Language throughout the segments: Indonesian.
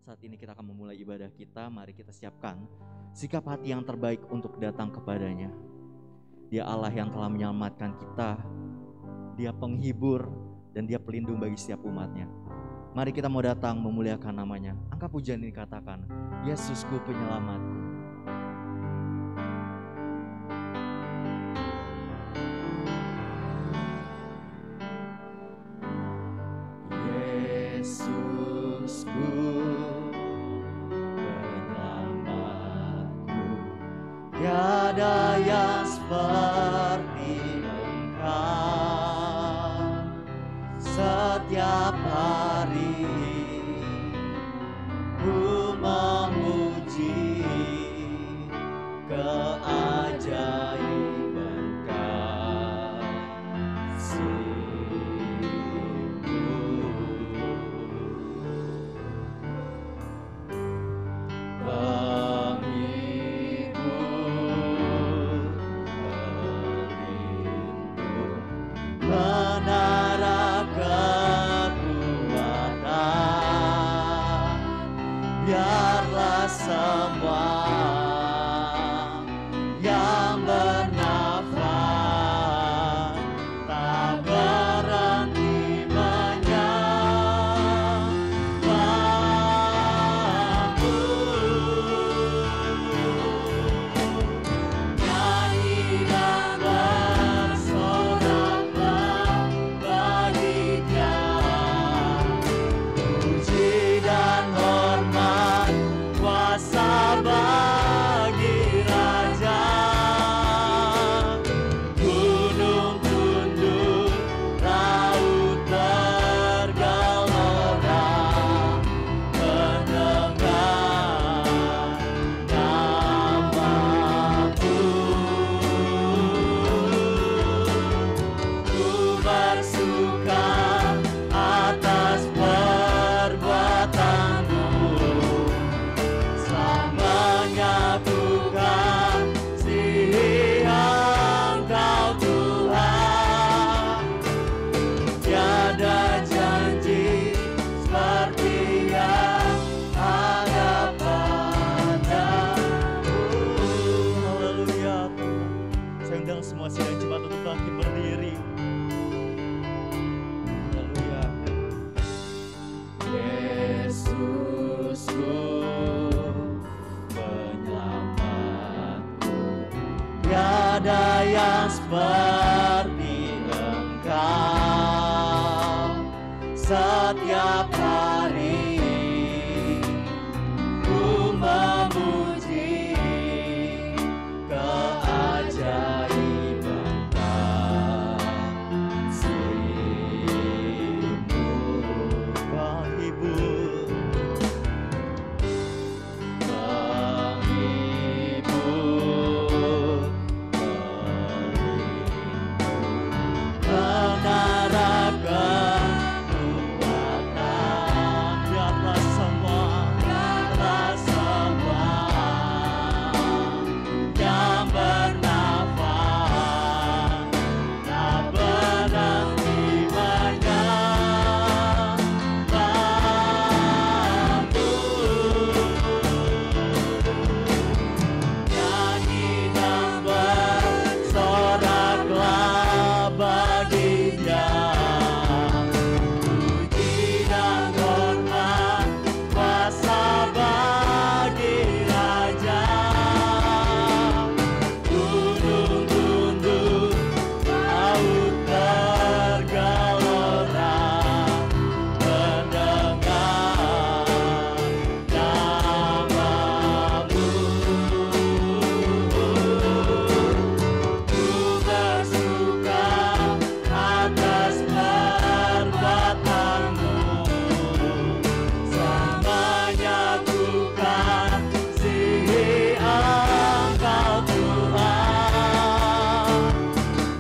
saat ini kita akan memulai ibadah kita. Mari kita siapkan sikap hati yang terbaik untuk datang kepadanya. Dia Allah yang telah menyelamatkan kita. Dia penghibur dan Dia pelindung bagi setiap umatnya. Mari kita mau datang memuliakan namanya. Angkat pujian ini, katakan, Yesusku penyelamatku. Yesusku penyelamatku, tiada yang seperti Engkau. Setiap hari ku memuji keajaiban semua yang bernafas tak berhenti menyembahmu. Nyanyi dan bersoraklah bagi Dia, puji dan hormat kuasa bagi Raja. Gunung tunduk, laut bergelora, mendengar namamu. Ku bersuka atas perbuatanmu, menyatukan kasih Engkau Tuhan. Tiada janji seperti yang ada padamu. Haleluya Tuhan. Saya undang semua sidang jemaat untuk bangkit berdiri. Haleluya. Yesusku penyelamatku, tiada yang seperti Engkau. Setiap hari ku memuji keajaiban kasih-Mu. Penghibur, menara kekuatan, biarlah semua yang bernafas tak berhenti menyembahmu. Nyanyi dan bersoraklah bagi Dia, puji dan hormat kuasa bagi Raja. Gunung tunduk, laut bergelora, mendengar namamu. Ku bersuka atas perbuatanmu, menyatukan kasih Engkau Tuhan.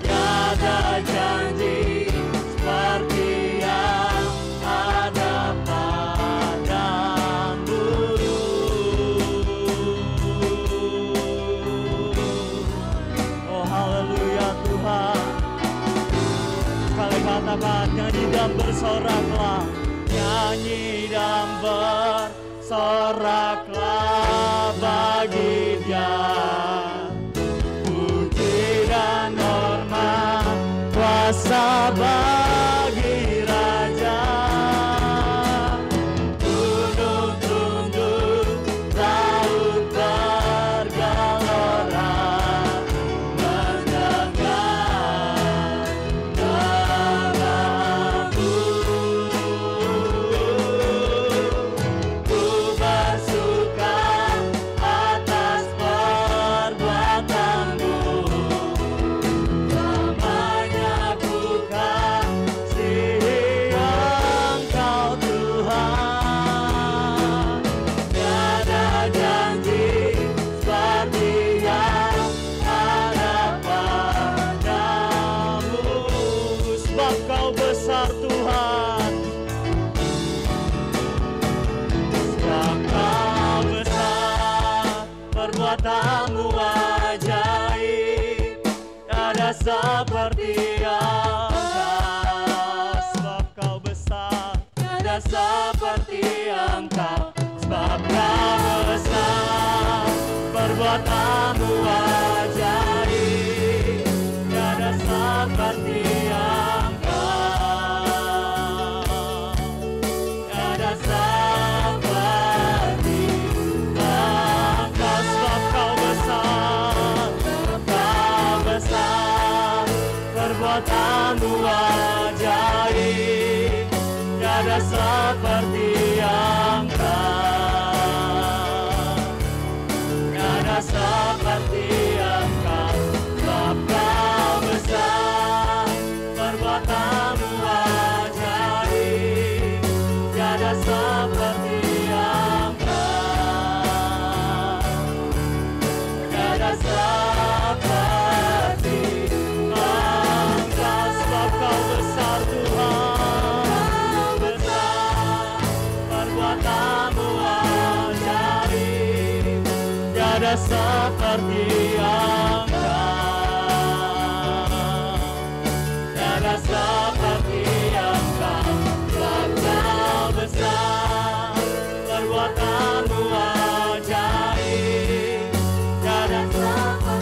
Tiada janji seperti yang ada padamu. Oh haleluya Tuhan. Sekali katakan, nyanyi dan bersoraklah, nyanyi dan bersoraklah Soraklah bagi Dia puji dan hormat, kuasa bagi Raja. Gunung tunduk, laut bergelora, mendengar namamu. Ku bersuka atas perbuatanmu, lamanya ku kasihi Engkau Tuhan. Tiada janji seperti yang ada padamu, sebab Kau besar Tuhan. Sebab Kau besar, perbuatanmu ajaib, tiada seperti Engkau. Sebab Kau besar, tiada seperti Engkau. Sebab Kau besar, perbuatanmu ajaib, tiada seperti Engkau. Tiada seperti Engkau. Sebab Kau besar, Kau besar, perbuatanmu ajaib, tiada seperti Engkau. Tiada seperti Engkau. Sebab Kau besar, perbuatanmu ajaib, tiada seperti Engkau. Tiada seperti Engkau. Sebab Kau besar Tuhan, besar, perbuatanmu ajaib, tiada seperti Engkau. Tiada seperti Engkau. Sebab Kau besar, perbuatanmu ajaib, tiada seperti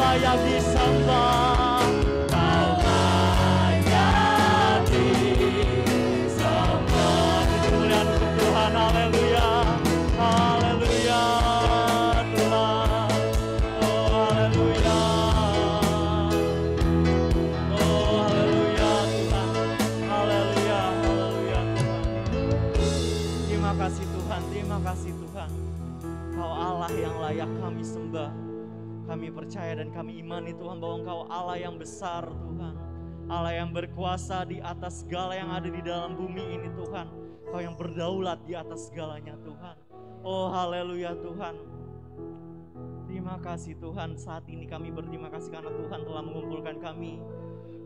layak disembah, Kau layak disembah. Kemuliaan untuk Tuhan, haleluya, haleluya Tuhan, oh haleluya, oh haleluya Tuhan, haleluya, haleluya Tuhan. Terima kasih Tuhan, terima kasih Tuhan. Kau Allah yang layak kami sembah. Kami percaya dan kami imani Tuhan bahwa Engkau Allah yang besar Tuhan. Allah yang berkuasa di atas segala yang ada di dalam bumi ini Tuhan. Kau yang berdaulat di atas segalanya Tuhan. Oh haleluya Tuhan. Terima kasih Tuhan, saat ini kami berterima kasih karena Tuhan telah mengumpulkan kami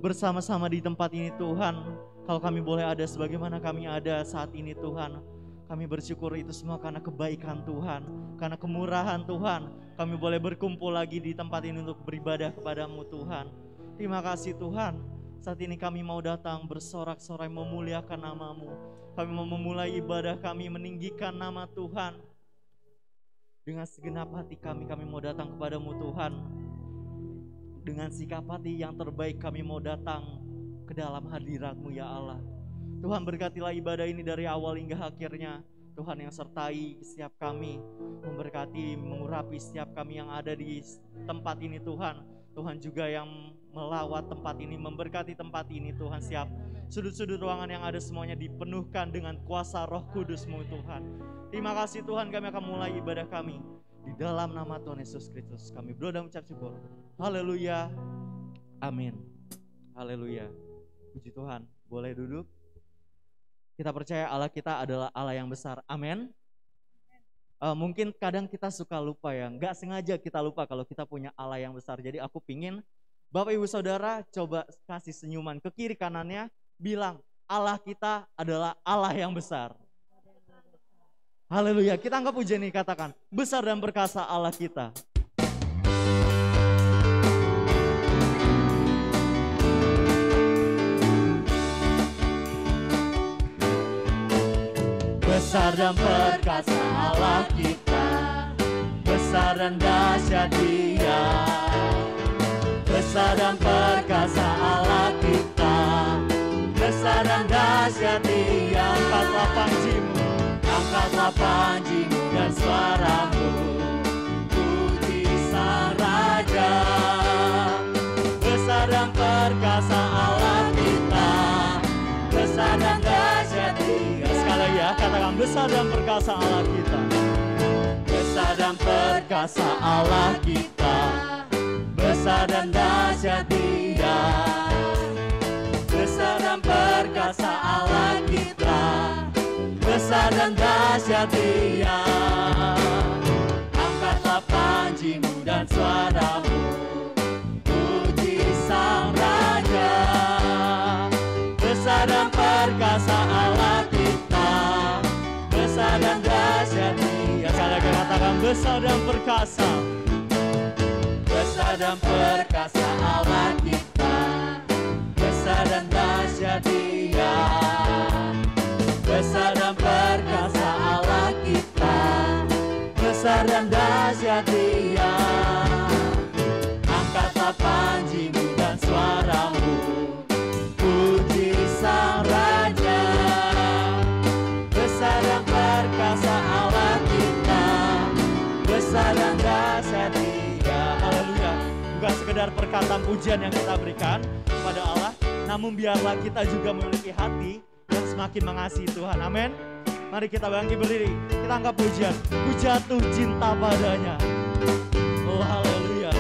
bersama-sama di tempat ini Tuhan. Kalau kami boleh ada sebagaimana kami ada saat ini Tuhan, kami bersyukur itu semua karena kebaikan Tuhan, karena kemurahan Tuhan. Kami boleh berkumpul lagi di tempat ini untuk beribadah kepadamu Tuhan. Terima kasih Tuhan. Saat ini kami mau datang bersorak-sorai memuliakan namamu. Kami mau memulai ibadah kami meninggikan nama Tuhan. Dengan segenap hati kami mau datang kepadamu Tuhan. Dengan sikap hati yang terbaik kami mau datang ke dalam hadirat-Mu ya Allah. Tuhan berkatilah ibadah ini dari awal hingga akhirnya. Tuhan yang sertai setiap kami, memberkati, mengurapi setiap kami yang ada di tempat ini Tuhan. Tuhan juga yang melawat tempat ini, memberkati tempat ini Tuhan. Siap sudut-sudut ruangan yang ada semuanya dipenuhkan dengan kuasa Roh Kudus-Mu Tuhan. Terima kasih Tuhan, kami akan mulai ibadah kami di dalam nama Tuhan Yesus Kristus. Kami berdoa dan mengucap syukur. Haleluya, amin. Haleluya, puji Tuhan. Boleh duduk. Kita percaya Allah kita adalah Allah yang besar. Amin. Mungkin kadang kita suka lupa ya. Nggak sengaja kita lupa kalau kita punya Allah yang besar. Jadi aku pingin Bapak Ibu Saudara coba kasih senyuman ke kiri kanannya. Bilang Allah kita adalah Allah yang besar. Haleluya. Kita angkat pujian ini, katakan besar dan perkasa Allah kita. Besar dan perkasa Allah kita, besar dan dahsyat Dia. Besar dan perkasa Allah kita, besar dan dahsyat Dia. Angkatlah panjimu, angkatlah panjimu dan suaramu, puji Sang Raja. Besar dan perkasa Allah kita, besar dan dahsyat Dia. Sekali lagi ya, katakan besar dan perkasa Allah kita. Besar dan perkasa Allah kita, besar dan dahsyat Dia. Besar dan perkasa Allah kita, besar dan dahsyat Dia. Angkatlah panjimu dan suaramu, puji Sang Raja. Besar dan perkasa Allah kita, besar dan dahsyat Dia. Sekali lagi katakan besar dan perkasa. Besar dan perkasa Allah kita, besar dan dahsyat Dia. Besar dan perkasa Allah kita, besar dan dahsyat Dia. Angkatlah panjimu dan suaramu, puji Sang Raja. Besar dan perkasa Allah kita, besar dan dahsyat Dia. Haleluya. Bukan sekedar perkataan pujian yang kita berikan kepada Allah, namun biarlah kita juga memiliki hati yang semakin mengasihi Tuhan. Amin. Mari kita bangkit berdiri, kita angkat pujian. Ku jatuh cinta padanya. Oh haleluya.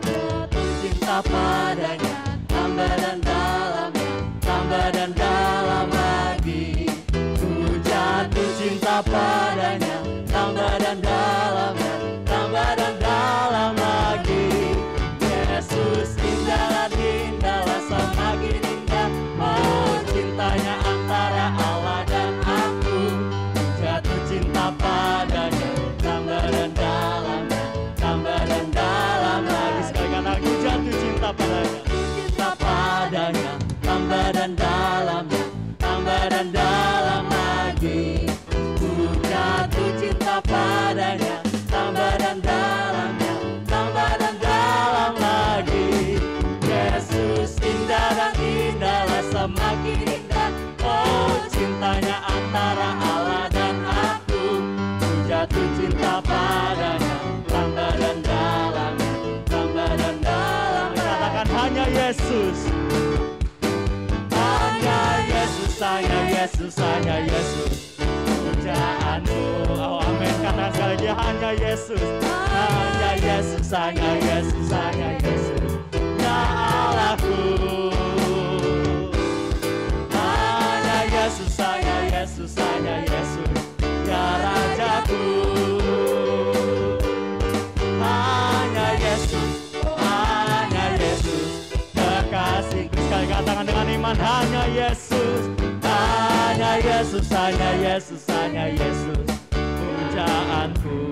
Jatuh cinta padanya, tambah dan dalamnya, tambah dan dalam lagi. Ku jatuh cinta padanya, tambah dan dalamnya, tambah dan dalam lagi. Yesus indahlah, indahlah, semakin indah. Oh cintanya antara Allah dan aku. Jatuh cinta padanya, tambah dan dalamnya, tambah dan dalam lagi. Sekali kata aku jatuh cinta padanya. Yesus. Hanya Yesus, hanya Yesus, hanya Yesus. Pujaanku, oh amin, kata sekali lagi, hanya Yesus. Hanya Yesus, hanya Yesus, hanya Yesus. Ya Allahku. Hanya Yesus, hanya Yesus, hanya Yesus. Ya Rajaku. Hanya Yesus, hanya Yesus. Kekasihku, sekali katakan dengan iman, hanya Yesus. Hanya Yesus, hanya Yesus, hanya Yesus. Pujaanku.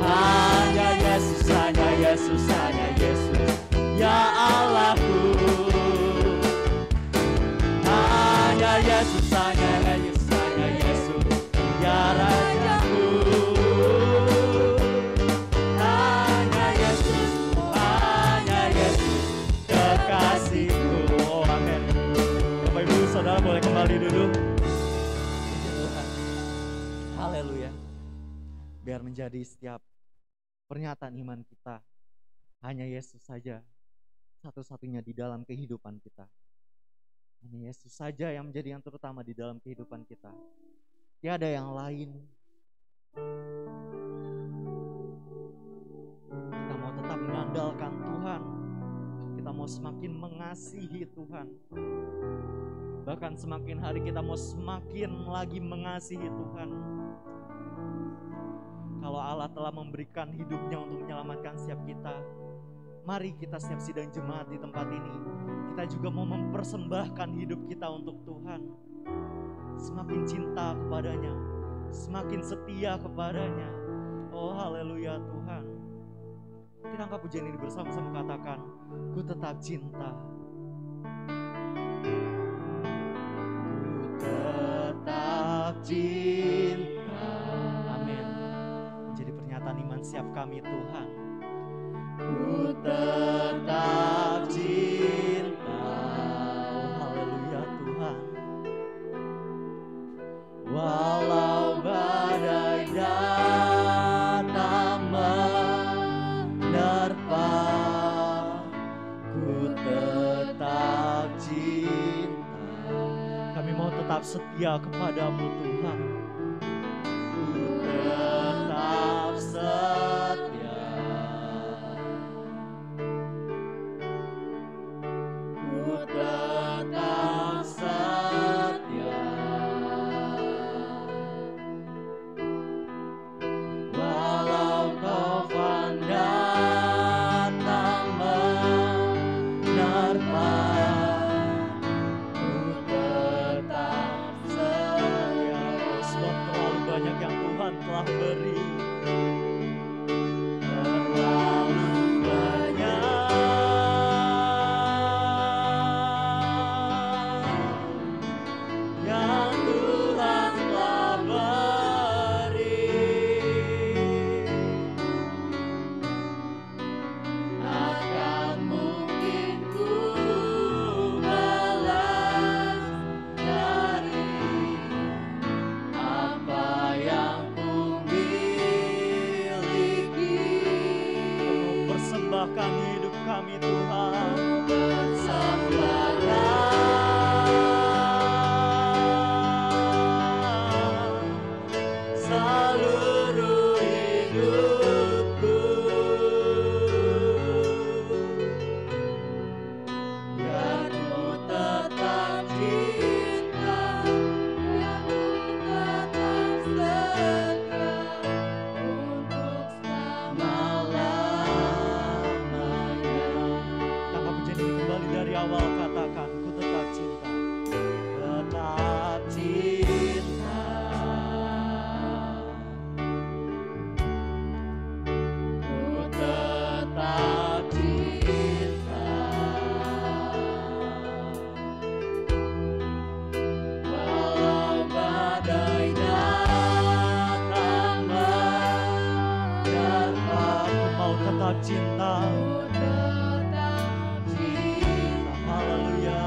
Hanya Yesus, hanya Yesus, hanya Yesus. Ya Allahku. Hanya Yesus, hanya Yesus, hanya Yesus. Ya Rajaku. Hanya Yesus, hanya Yesus. Kekasihku. Oh amin. Bapak Ibu Saudara boleh kembali duduk. Haleluya. Biar menjadi setiap pernyataan iman kita hanya Yesus saja, satu-satunya di dalam kehidupan kita. Hanya Yesus saja yang menjadi yang terutama di dalam kehidupan kita. Tiada yang lain. Kita mau tetap mengandalkan Tuhan. Kita mau semakin mengasihi Tuhan. Bahkan semakin hari kita mau semakin lagi mengasihi Tuhan. Kalau Allah telah memberikan hidupnya untuk menyelamatkan setiap kita, mari kita setiap sidang jemaat di tempat ini, kita juga mau mempersembahkan hidup kita untuk Tuhan. Semakin cinta kepadanya, semakin setia kepadanya. Oh haleluya Tuhan. Kita angkat pujian ini bersama-sama, katakan, ku tetap cinta. Ku tetap cinta. Amin. Menjadi pernyataan iman siap kami Tuhan. Ku tetap cinta. Oh haleluya Tuhan. Walau badai datang menerpa, ku tetap cinta. Kami mau tetap setia kepadamu Tuhan. Ku tetap setia. Ku tetap setia. Walau taufan datang menerpa, ku tetap setia. Sebab terlalu banyak yang Tuhan telah beri. Terlalu banyak yang Tuhan telah beri. Takkan mungkin ku balas dari apa yang ku miliki. Kau persembahkan hidup kami Tuhan. Seluruh hidupku, biar ku tetap cinta, biar ku tetap setia untuk selama-lamanya. Tangkap pujian ini kembali dari awal, katakan, ku tetap cinta, tetap cinta. Ku tetap cinta. Walau badai datang menerpa, ku mau tetap cinta. Ku tetap cinta. Haleluya.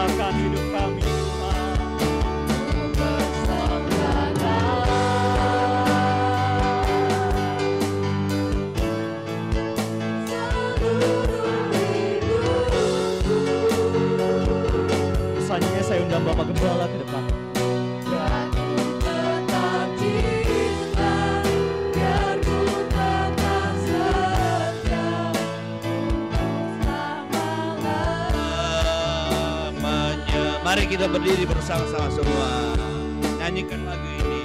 persembahkan hidup kami Tuhan. Selanjutnya saya undang Bapak Gembala ke depan. Mari kita berdiri bersama-sama semua, nyanyikan lagu ini.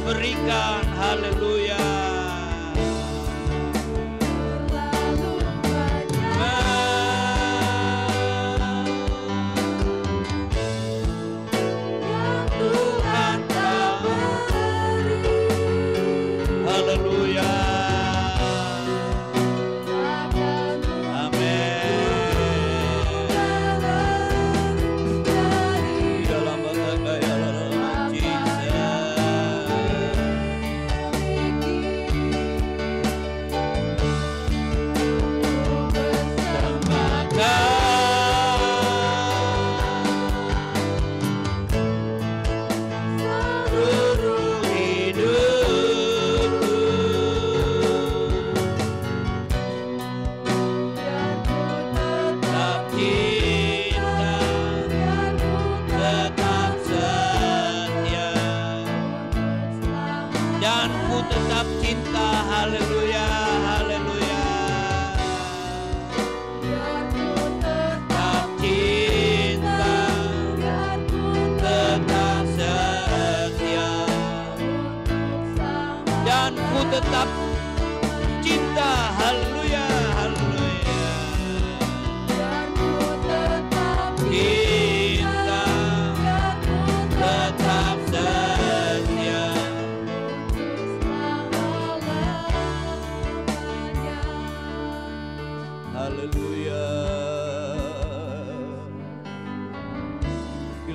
Berikan, haleluya. Tuhan telah beri, haleluya. Tetap cinta, haleluya, haleluya. Tetap cinta, tetap setia. Haleluya.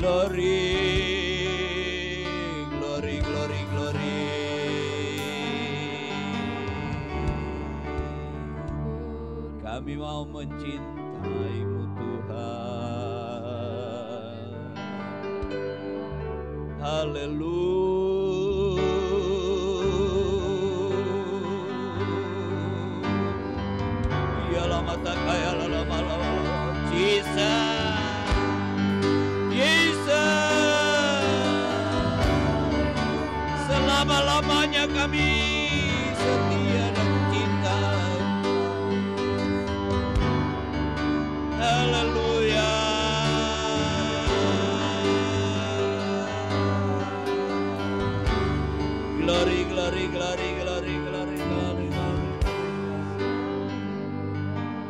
Glory, glory, glory, glory. Kami mau mencintai-Mu Tuhan. Haleluya. Lama tak kaya lama. Jesus, selama-lamanya kami setia dan cinta. Haleluya. Glory, glory, glory, glory, glory, glory,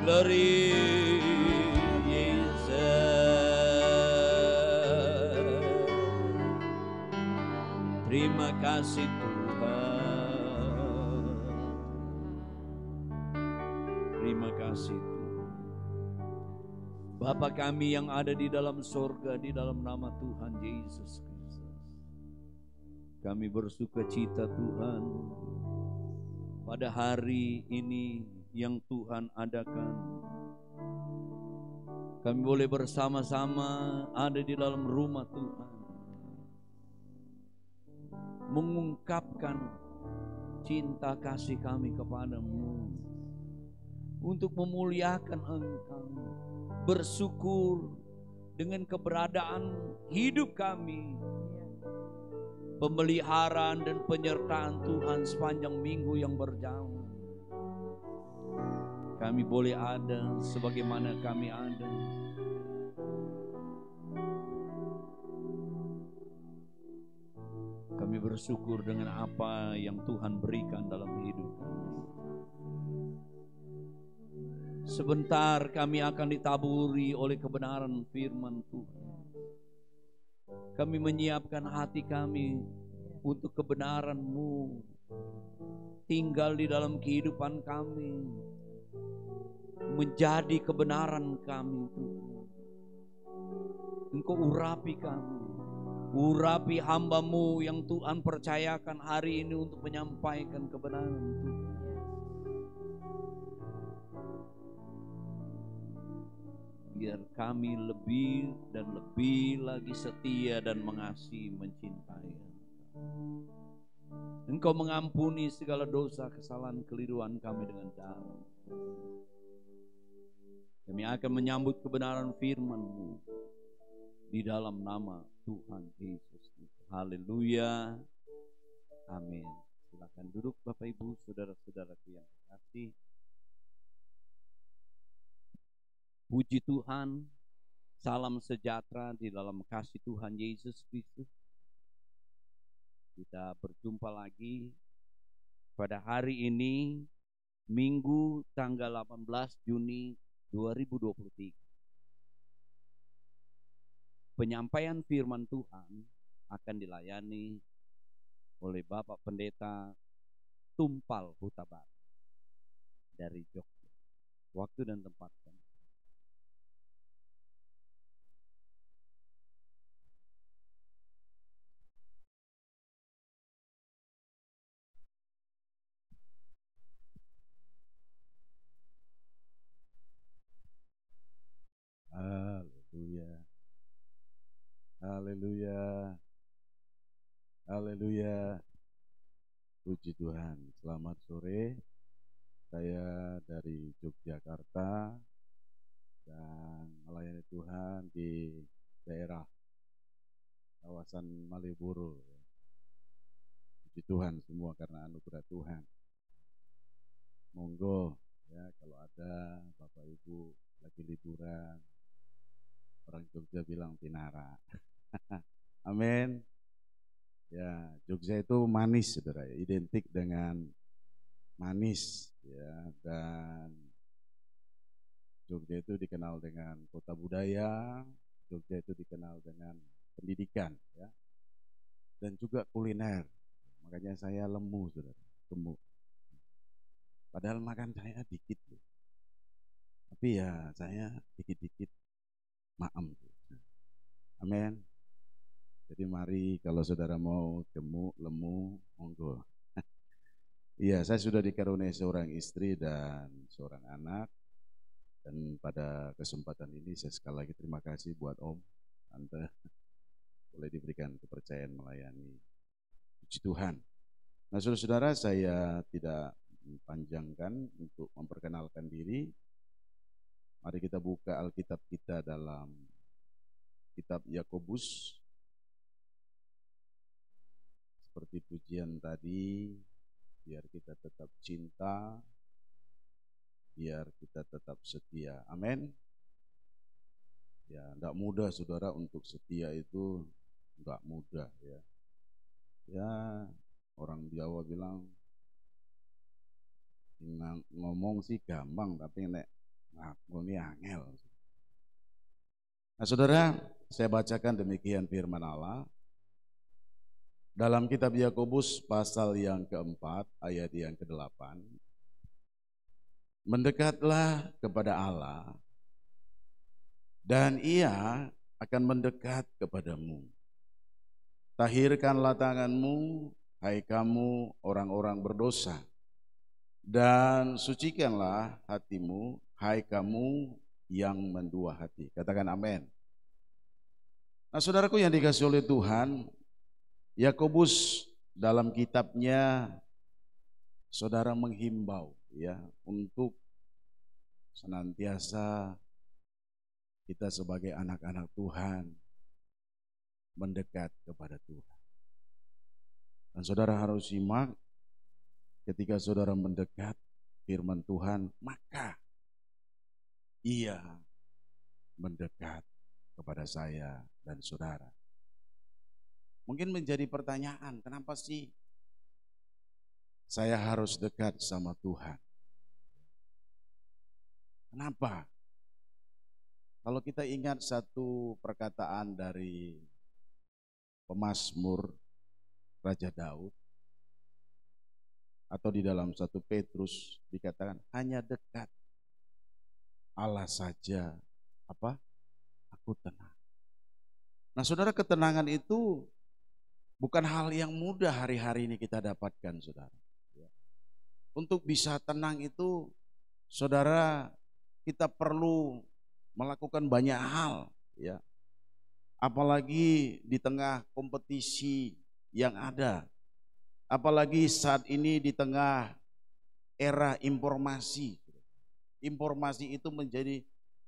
glory, Jesus. Terima kasih Tuhan. Terima kasih Tuhan. Bapa kami yang ada di dalam sorga, di dalam nama Tuhan Yesus Kristus, kami bersuka cita Tuhan pada hari ini yang Tuhan adakan. Kami boleh bersama-sama ada di dalam rumah Tuhan, mengungkapkan cinta kasih kami kepadamu, untuk memuliakan Engkau, bersyukur dengan keberadaan hidup kami pemeliharaan dan penyertaan Tuhan sepanjang minggu yang berjalan. Kami boleh ada sebagaimana kami ada. Kami bersyukur dengan apa yang Tuhan berikan dalam hidup kami. Sebentar kami akan ditaburi oleh kebenaran firman Tuhan. Kami menyiapkan hati kami untuk kebenaran-Mu tinggal di dalam kehidupan kami, menjadi kebenaran kami Tuhan. Engkau urapi kami, urapi hamba-Mu yang Tuhan percayakan hari ini untuk menyampaikan kebenaran Tuhan. Biar kami lebih dan lebih lagi setia dan mengasihi, mencintai Engkau. Engkau mengampuni segala dosa, kesalahan, keliruan kami dengan darah. Kami akan menyambut kebenaran firman-Mu di dalam nama Tuhan Yesus. Haleluya. Amin. Silakan duduk Bapak Ibu, saudara-saudaraku yang terkasih. Puji Tuhan, salam sejahtera di dalam kasih Tuhan Yesus Kristus. Kita berjumpa lagi pada hari ini, Minggu tanggal 18 Juni 2023. Penyampaian firman Tuhan akan dilayani oleh Bapak Pendeta Tumpal Hutabarat dari Jogja. Waktu dan tempat kami. Haleluya. Haleluya. Haleluya. Puji Tuhan. Selamat sore. Saya dari Yogyakarta dan melayani Tuhan di daerah kawasan Malioboro. Puji Tuhan semua karena anugerah Tuhan. Monggo ya, kalau ada Bapak Ibu lagi liburan, orang Jogja bilang tinara. Amin. Ya, Jogja itu manis, saudara, identik dengan manis, ya. Dan Jogja itu dikenal dengan kota budaya, Jogja itu dikenal dengan pendidikan, ya, dan juga kuliner. Makanya saya lemu, saudara, gemuk. Padahal makan saya dikit, loh. Tapi ya saya dikit-dikit maem. Amin. Jadi mari kalau saudara mau gemuk, lemu, monggo. Iya, saya sudah dikaruniai seorang istri dan seorang anak. Dan pada kesempatan ini saya sekali lagi terima kasih buat Om, Tante, boleh diberikan kepercayaan melayani. Puji Tuhan. Nah, saudara-saudara, saya tidak panjangkan untuk memperkenalkan diri. Mari kita buka Alkitab kita dalam kitab Yakobus. Seperti pujian tadi, biar kita tetap cinta, biar kita tetap setia. Amin. Ya, enggak mudah saudara, untuk setia itu enggak mudah ya. Ya, orang Jawa bilang ngomong sih gampang, tapi nek ngakoni angel. Nah, saudara, saya bacakan demikian firman Allah dalam kitab Yakobus pasal yang keempat ayat yang ke-8. Mendekatlah kepada Allah dan Ia akan mendekat kepadamu. Tahirkanlah tanganmu, hai kamu orang-orang berdosa, dan sucikanlah hatimu, hai kamu yang mendua hati. Katakan amin. Nah, saudaraku yang dikasihi oleh Tuhan, Yakobus dalam kitabnya saudara menghimbau ya untuk senantiasa kita sebagai anak-anak Tuhan mendekat kepada Tuhan. Dan saudara harus simak, ketika saudara mendekat firman Tuhan, maka ia mendekat kepada saya dan saudara. Mungkin menjadi pertanyaan, kenapa sih saya harus dekat sama Tuhan? Kenapa? Kalau kita ingat satu perkataan dari pemazmur Raja Daud, atau di dalam 1 Petrus dikatakan hanya dekat Allah saja aku tenang. Nah saudara, ketenangan itu bukan hal yang mudah hari-hari ini kita dapatkan saudara. Untuk bisa tenang itu saudara, kita perlu melakukan banyak hal ya. Apalagi di tengah kompetisi yang ada. Apalagi saat ini di tengah era informasi. Informasi itu menjadi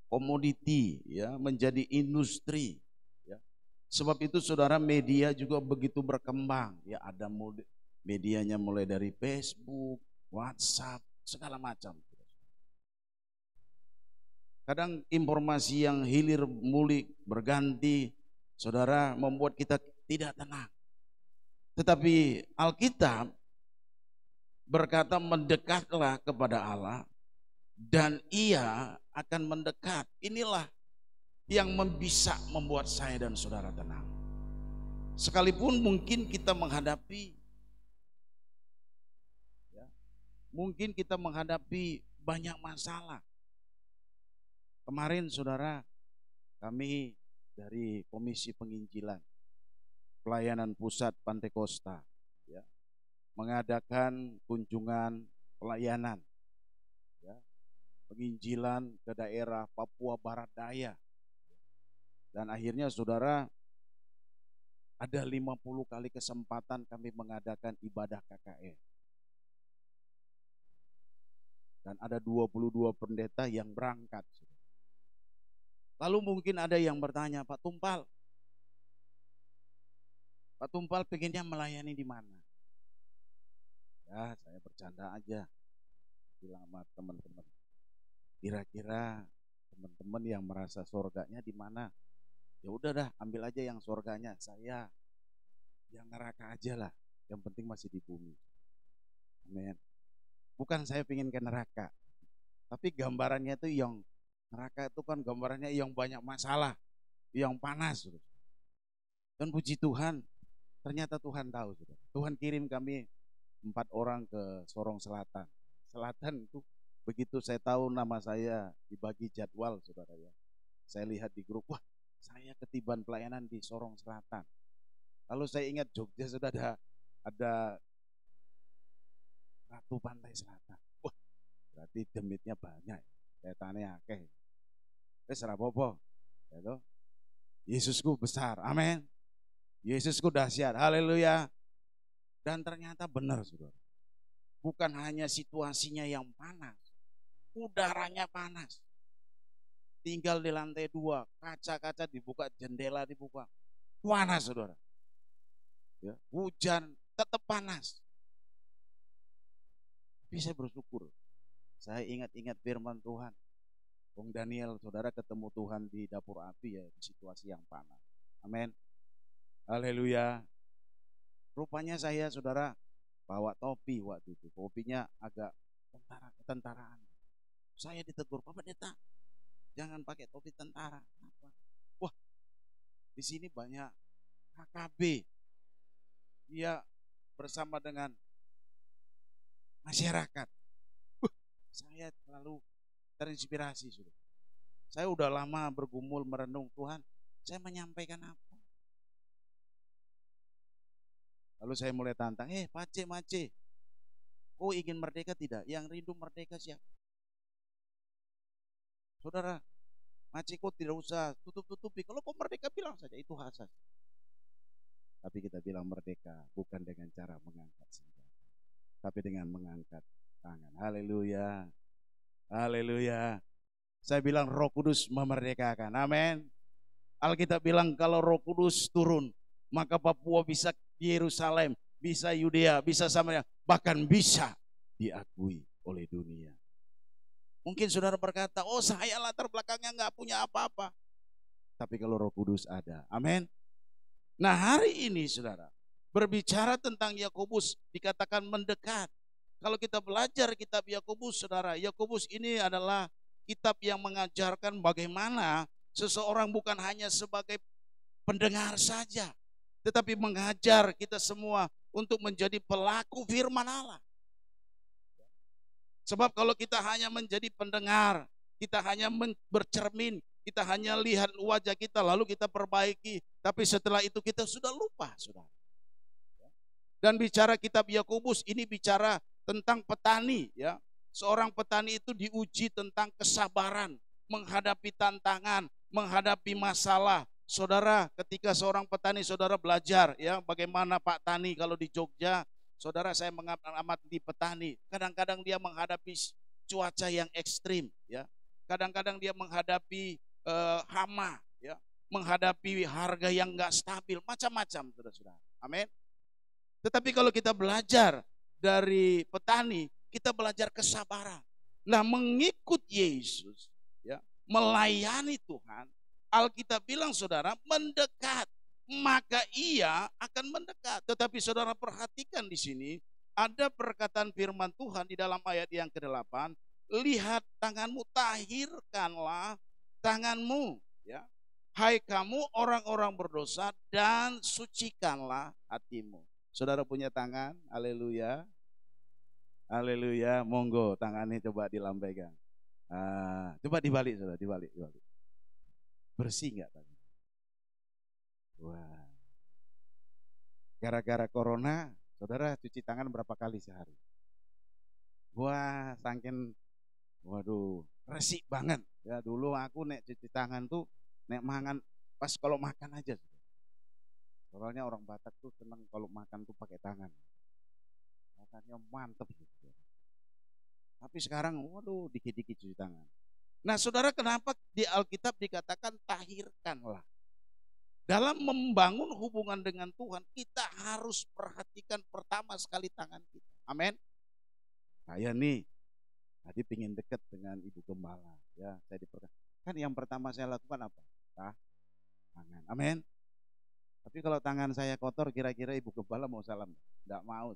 komoditi ya, menjadi industri ya. Sebab itu saudara, media juga begitu berkembang ya, ada medianya mulai dari Facebook, WhatsApp, segala macam. Kadang informasi yang hilir mulik berganti, saudara, membuat kita tidak tenang. Tetapi Alkitab berkata mendekatlah kepada Allah dan ia akan mendekat. Inilah yang bisa membuat saya dan saudara tenang. Sekalipun mungkin kita menghadapi banyak masalah. Kemarin saudara, kami dari Komisi Penginjilan Pelayanan Pusat Pantai Kosta ya, mengadakan kunjungan pelayanan ya, penginjilan ke daerah Papua Barat Daya. Dan akhirnya saudara, ada 50 kali kesempatan kami mengadakan ibadah KKR. Dan ada 22 pendeta yang berangkat. Lalu mungkin ada yang bertanya, Pak Tumpal pengennya melayani di mana? Ya, saya bercanda aja. Bilang sama teman-teman, kira-kira teman-teman yang merasa surganya di mana? Ya udah dah, ambil aja yang surganya. Saya yang neraka aja lah. Yang penting masih di bumi. Amin. Bukan saya pengen ke neraka, tapi gambarannya itu yang neraka itu kan gambarannya yang banyak masalah, yang panas. Dan puji Tuhan, ternyata Tuhan tahu. Tuhan kirim kami 4 orang ke Sorong Selatan. Selatan itu begitu saya tahu nama saya dibagi jadwal saudara ya. Saya lihat di grup, wah saya ketiban pelayanan di Sorong Selatan. Lalu saya ingat Jogja sudah ada Ratu Pantai Selatan. Wah berarti demitnya banyak. Saya tanya, oke. Serapopo. Yesusku besar. Amin. Yesusku dahsyat. Haleluya. Dan ternyata benar saudara. Bukan hanya situasinya yang panas, udaranya panas. Tinggal di lantai 2, kaca-kaca dibuka, jendela dibuka, panas saudara. Ya, hujan tetap panas. Tapi saya bersyukur. Saya ingat-ingat firman Tuhan. Bung Daniel, saudara ketemu Tuhan di dapur api ya, di situasi yang panas. Amin. Haleluya. Rupanya saya saudara bawa topi waktu itu. Topinya agak ketentaraan. Saya ditegur, Pak Pendeta, jangan pakai topi tentara. Kenapa? Wah, di sini banyak KKB. Dia bersama dengan masyarakat. Saya terlalu terinspirasi sudah. Saya udah lama bergumul merenung, Tuhan, saya menyampaikan apa? Lalu saya mulai tantang, Pace, kau ingin merdeka tidak? Yang rindu merdeka siapa? Saudara, Mace kau tidak usah tutup-tutupi. Kalau kau merdeka bilang saja, itu hak asasi. Tapi kita bilang merdeka bukan dengan cara mengangkat senjata, tapi dengan mengangkat tangan. Haleluya. Haleluya. Saya bilang Roh Kudus memerdekakan. Amin. Alkitab bilang kalau Roh Kudus turun, maka Papua bisa Yerusalem bisa Yudea, bisa Samaria, bahkan bisa diakui oleh dunia. Mungkin saudara berkata, oh saya latar belakangnya nggak punya apa-apa. Tapi kalau Roh Kudus ada, amin. Nah hari ini saudara, berbicara tentang Yakobus dikatakan mendekat. Kalau kita belajar kitab Yakobus saudara, Yakobus ini adalah kitab yang mengajarkan bagaimana seseorang bukan hanya sebagai pendengar saja, tetapi mengajar kita semua untuk menjadi pelaku firman Allah. Sebab kalau kita hanya menjadi pendengar, kita hanya bercermin, kita hanya lihat wajah kita lalu kita perbaiki, tapi setelah itu kita sudah lupa, saudara. Dan bicara kitab Yakobus ini bicara tentang petani, ya. Seorang petani itu diuji tentang kesabaran, menghadapi tantangan, menghadapi masalah. Saudara, ketika seorang petani saudara belajar ya bagaimana Pak Tani kalau di Jogja, saudara saya mengamati di petani, kadang-kadang dia menghadapi cuaca yang ekstrim ya. Kadang-kadang dia menghadapi hama ya, menghadapi harga yang enggak stabil, macam-macam saudara-saudara. Amin. Tetapi kalau kita belajar dari petani, kita belajar kesabaran. Nah, mengikut Yesus, ya, melayani Tuhan, Alkitab bilang saudara mendekat, maka ia akan mendekat. Tetapi saudara perhatikan di sini, ada perkataan firman Tuhan di dalam ayat yang ke-8, lihat tanganmu, tahirkanlah tanganmu, ya. Hai kamu orang-orang berdosa, dan sucikanlah hatimu. Saudara punya tangan, haleluya, haleluya, monggo tangannya coba dilambaikan. Coba dibalik, saudara, dibalik. Bersih nggak tangan? Wah, gara-gara corona, saudara cuci tangan berapa kali sehari? Wah, saking, waduh, resik banget. Ya dulu aku nek cuci tangan tuh, nek mangan, pas kalau makan aja. Soalnya orang Batak tuh senang kalau makan tuh pakai tangan. Makannya mantep gitu. Tapi sekarang waduh dikit-dikit cuci tangan. Nah saudara, kenapa di Alkitab dikatakan tahirkanlah? Dalam membangun hubungan dengan Tuhan, kita harus perhatikan pertama sekali tangan kita. Amin. Saya nih tadi pingin dekat dengan Ibu Gembala, ya saya kan yang pertama saya lakukan apa? Tangan. Amin. Tapi kalau tangan saya kotor, kira-kira Ibu Gembala mau salam? Enggak mau.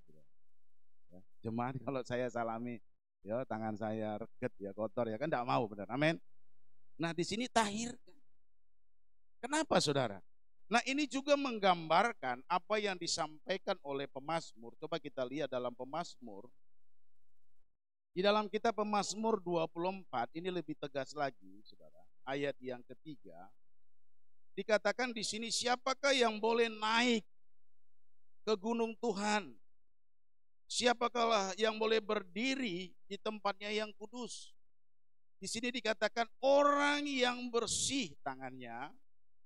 Ya. Jemaat kalau saya salami, ya tangan saya reget, ya kotor, ya kan enggak mau, benar. Amin. Nah di sini tahirkan. Kenapa saudara? Nah ini juga menggambarkan apa yang disampaikan oleh pemazmur. Coba kita lihat dalam pemazmur. Di dalam kitab Pemazmur 24, ini lebih tegas lagi saudara. Ayat yang ketiga. Dikatakan di sini, siapakah yang boleh naik ke gunung Tuhan? Siapakah yang boleh berdiri di tempatnya yang kudus? Di sini dikatakan orang yang bersih tangannya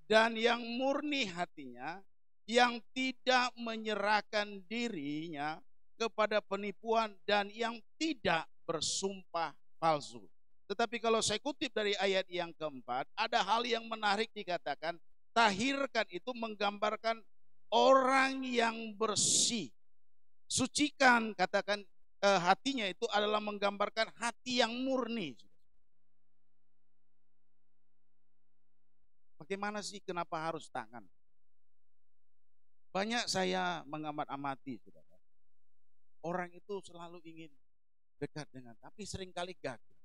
dan yang murni hatinya, yang tidak menyerahkan dirinya kepada penipuan dan yang tidak bersumpah palsu. Tetapi kalau saya kutip dari ayat yang keempat, ada hal yang menarik dikatakan, tahirkan itu menggambarkan orang yang bersih. Sucikan, katakan hatinya itu adalah menggambarkan hati yang murni. Bagaimana sih kenapa harus tangan? Banyak saya mengamat-amati, saudara. Orang itu selalu ingin dekat dengan, tapi seringkali gagal.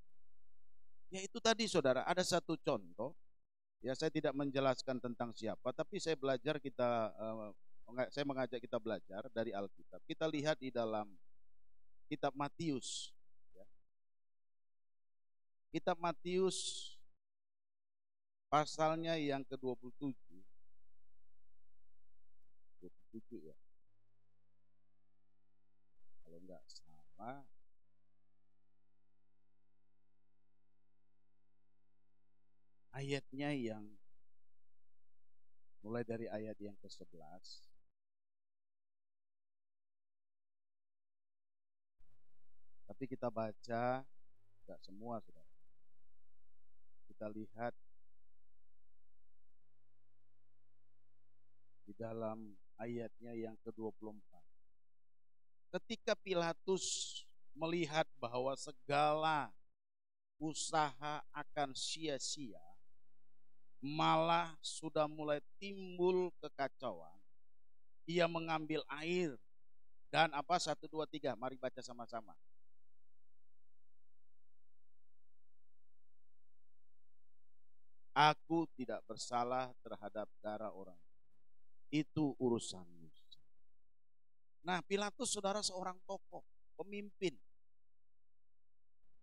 Ya itu tadi saudara, ada satu contoh, ya saya tidak menjelaskan tentang siapa, tapi saya belajar saya mengajak kita belajar dari Alkitab. Kita lihat di dalam kitab Matius. Ya. Kitab Matius pasalnya yang ke-27. 27 ya. Kalau enggak salah. Ayatnya yang mulai dari ayat yang ke-11. Tapi kita baca enggak semua, saudara. Kita lihat di dalam ayatnya yang ke-24. ketika Pilatus melihat bahwa segala usaha akan sia-sia, malah sudah mulai timbul kekacauan, ia mengambil air dan apa, 1, 2, 3, mari baca sama-sama. Aku tidak bersalah terhadap darah orang, itu urusanmu. Nah, Pilatus saudara seorang tokoh, pemimpin.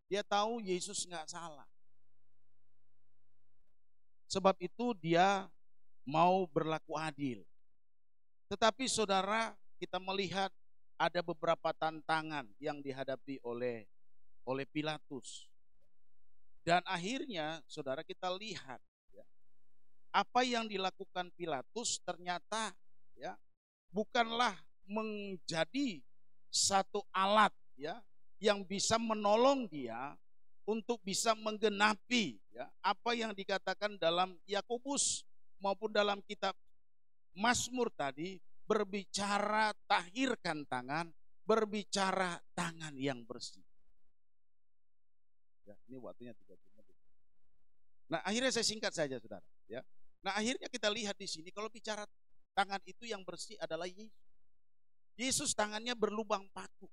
Dia tahu Yesus nggak salah. Sebab itu dia mau berlaku adil. Tetapi saudara, kita melihat ada beberapa tantangan yang dihadapi oleh Pilatus. Dan akhirnya saudara kita lihat ya, apa yang dilakukan Pilatus ternyata ya bukanlah menjadi satu alat ya yang bisa menolong dia untuk bisa menggenapi ya apa yang dikatakan dalam Yakobus maupun dalam kitab Mazmur tadi, berbicara tahirkan tangan, berbicara tangan yang bersih. Ya, ini waktunya 30 menit. Nah, akhirnya saya singkat saja, saudara. Ya. Nah, akhirnya kita lihat di sini kalau bicara tangan itu yang bersih adalah Yesus. Yesus tangannya berlubang paku.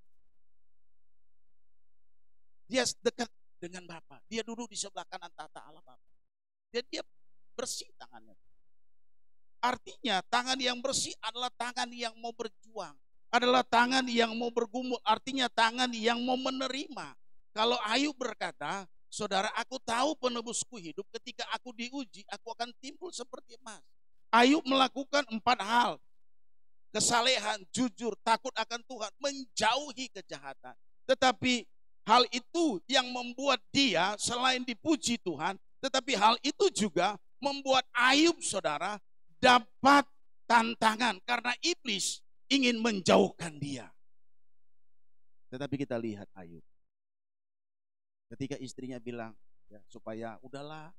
Dia dekat dengan Bapa. Dia duduk di sebelah kanan tahta Allah Bapa. Dan dia bersih tangannya. Artinya tangan yang bersih adalah tangan yang mau berjuang. Adalah tangan yang mau bergumul. Artinya tangan yang mau menerima. Kalau Ayub berkata, saudara, aku tahu penebusku hidup, ketika aku diuji, aku akan timbul seperti emas. Ayub melakukan 4 hal. Kesalehan, jujur, takut akan Tuhan, menjauhi kejahatan. Tetapi hal itu yang membuat dia selain dipuji Tuhan, tetapi hal itu juga membuat Ayub, saudara, dapat tantangan karena iblis ingin menjauhkan dia. Tetapi kita lihat Ayub. Ketika istrinya bilang, ya, supaya udahlah,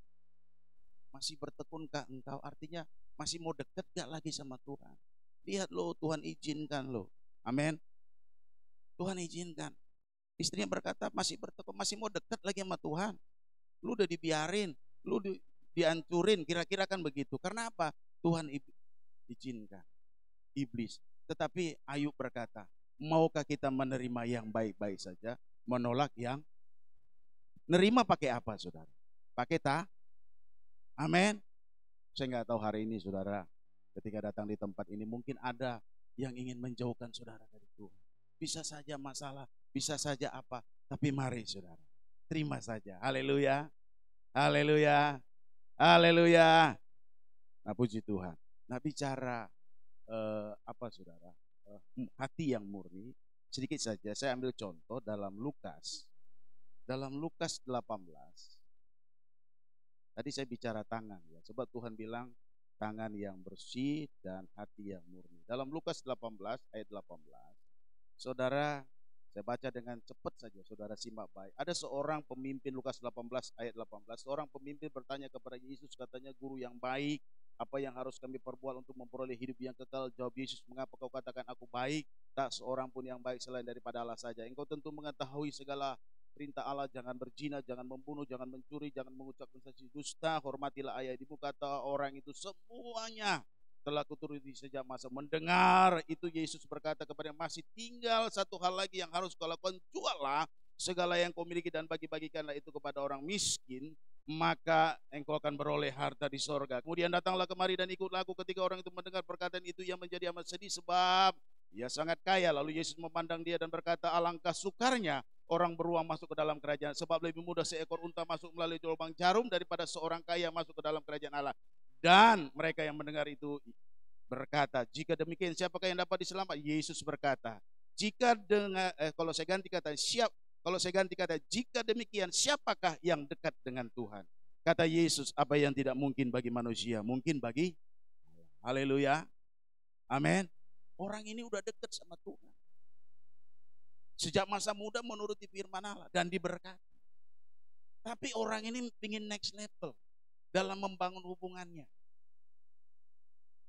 masih bertekunkah engkau? Artinya masih mau dekat gak lagi sama Tuhan? Lihat loh, Tuhan izinkan loh. Amin. Tuhan izinkan. Istrinya berkata, masih bertekun, masih mau dekat lagi sama Tuhan. Lu udah dibiarin, lu dihancurin, kira-kira kan begitu. Karena apa? Tuhan izinkan. Iblis. Tetapi Ayub berkata, maukah kita menerima yang baik-baik saja, menolak yang nerima pakai apa, saudara? Pakai amin. Saya nggak tahu hari ini, saudara, ketika datang di tempat ini mungkin ada yang ingin menjauhkan saudara dari Tuhan. Bisa saja masalah, bisa saja apa, tapi mari saudara, terima saja. Haleluya, haleluya, haleluya. Nah, puji Tuhan. Nah, bicara apa, saudara, hati yang murni, sedikit saja saya ambil contoh dalam Lukas. Dalam Lukas 18, tadi saya bicara tangan ya, sebab Tuhan bilang tangan yang bersih dan hati yang murni. Dalam Lukas 18 ayat 18, saudara, saya baca dengan cepat saja, saudara simak baik. Ada seorang pemimpin, Lukas 18 ayat 18, seorang pemimpin bertanya kepada Yesus, katanya, guru yang baik, apa yang harus kami perbuat untuk memperoleh hidup yang kekal? Jawab Yesus, mengapa kau katakan aku baik? Tak seorang pun yang baik selain daripada Allah saja. Engkau tentu mengetahui segala perintah Allah, jangan berzina, jangan membunuh, jangan mencuri, jangan mengucapkan saksi dusta, hormatilah ayah ibu. Kata orang itu, semuanya telah kuturuti sejak masa. Mendengar itu Yesus berkata kepada, masih tinggal satu hal lagi yang harus kau lakukan, juallah segala yang kau miliki dan bagi-bagikanlah itu kepada orang miskin, maka engkau akan beroleh harta di sorga. Kemudian datanglah kemari dan ikutlah aku. Ketika orang itu mendengar perkataan itu, ia menjadi amat sedih sebab ia sangat kaya. Lalu Yesus memandang dia dan berkata, alangkah sukarnya orang beruang masuk ke dalam kerajaan, sebab lebih mudah seekor unta masuk melalui lubang jarum daripada seorang kaya masuk ke dalam kerajaan Allah. Dan mereka yang mendengar itu berkata, jika demikian siapakah yang dapat diselamatkan? Yesus berkata, jika dengan kalau saya ganti kata jika demikian siapakah yang dekat dengan Tuhan? Kata Yesus, apa yang tidak mungkin bagi manusia mungkin bagi Allah. Haleluya. Amin. Orang ini udah dekat sama Tuhan. Sejak masa muda menuruti firman Allah dan diberkati. Tapi orang ini ingin next level dalam membangun hubungannya.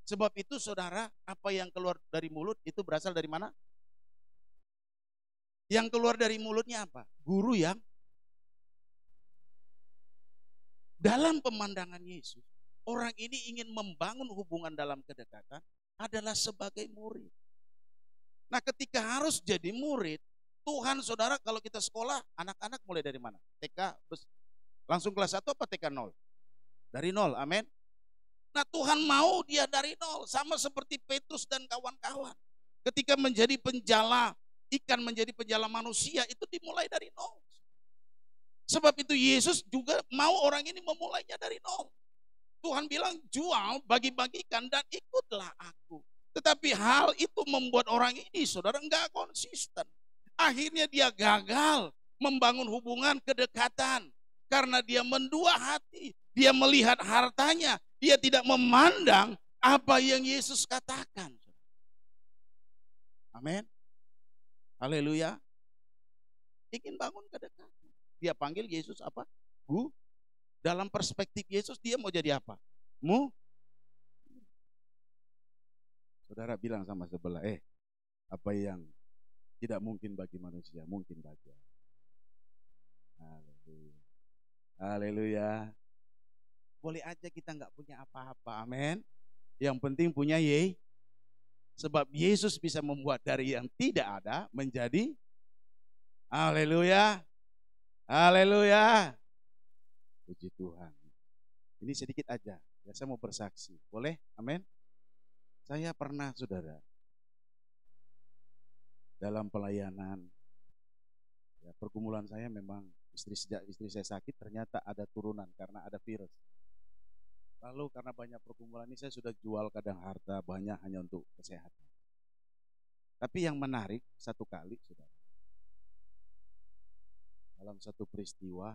Sebab itu saudara, apa yang keluar dari mulut itu berasal dari mana? Yang keluar dari mulutnya apa? Guru yang dalam pemandangan Yesus, orang ini ingin membangun hubungan dalam kedekatan adalah sebagai murid. Nah, ketika harus jadi murid, Tuhan saudara, kalau kita sekolah, anak-anak mulai dari mana? TK, langsung kelas 1 apa TK 0? Dari 0, amin. Nah, Tuhan mau dia dari 0, sama seperti Petrus dan kawan-kawan. Ketika menjadi penjala ikan, menjadi penjala manusia, itu dimulai dari 0. Sebab itu Yesus juga mau orang ini memulainya dari 0. Tuhan bilang, jual, bagi-bagikan, dan ikutlah aku. Tetapi hal itu membuat orang ini, saudara, enggak konsisten. Akhirnya dia gagal membangun hubungan kedekatan. Karena dia mendua hati, dia melihat hartanya, dia tidak memandang apa yang Yesus katakan. Amin. Haleluya. Ingin bangun kedekatan. Dia panggil Yesus apa? Bu. Dalam perspektif Yesus dia mau jadi apa? Saudara bilang sama sebelah, apa yang tidak mungkin bagi manusia, mungkin bagi Allah. Haleluya. Haleluya. Boleh aja kita nggak punya apa-apa, amin. Yang penting punya sebab Yesus bisa membuat dari yang tidak ada menjadi. Haleluya. Haleluya. Puji Tuhan. Ini sedikit aja, ya saya mau bersaksi. Boleh? Amin. Saya pernah, saudara, dalam pelayanan, ya, pergumulan saya memang sejak istri saya sakit ternyata ada turunan karena ada virus. Lalu karena banyak pergumulan ini saya sudah jual kadang harta banyak hanya untuk kesehatan. Tapi yang menarik satu kali, saudara, dalam satu peristiwa,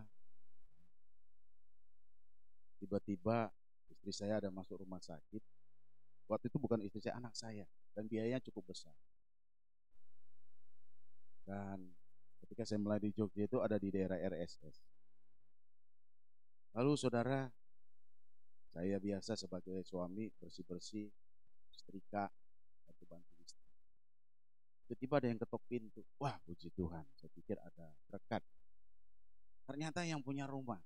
tiba-tiba istri saya ada masuk rumah sakit. Waktu itu bukan istri saya, anak saya, dan biayanya cukup besar. Dan ketika saya mulai di Jogja itu ada di daerah RSS. Lalu saudara, saya biasa sebagai suami bersih-bersih, setrika, bantu-bantu istri. Tiba-tiba ada yang ketok pintu. Wah, puji Tuhan, saya pikir ada berkat. Ternyata yang punya rumah.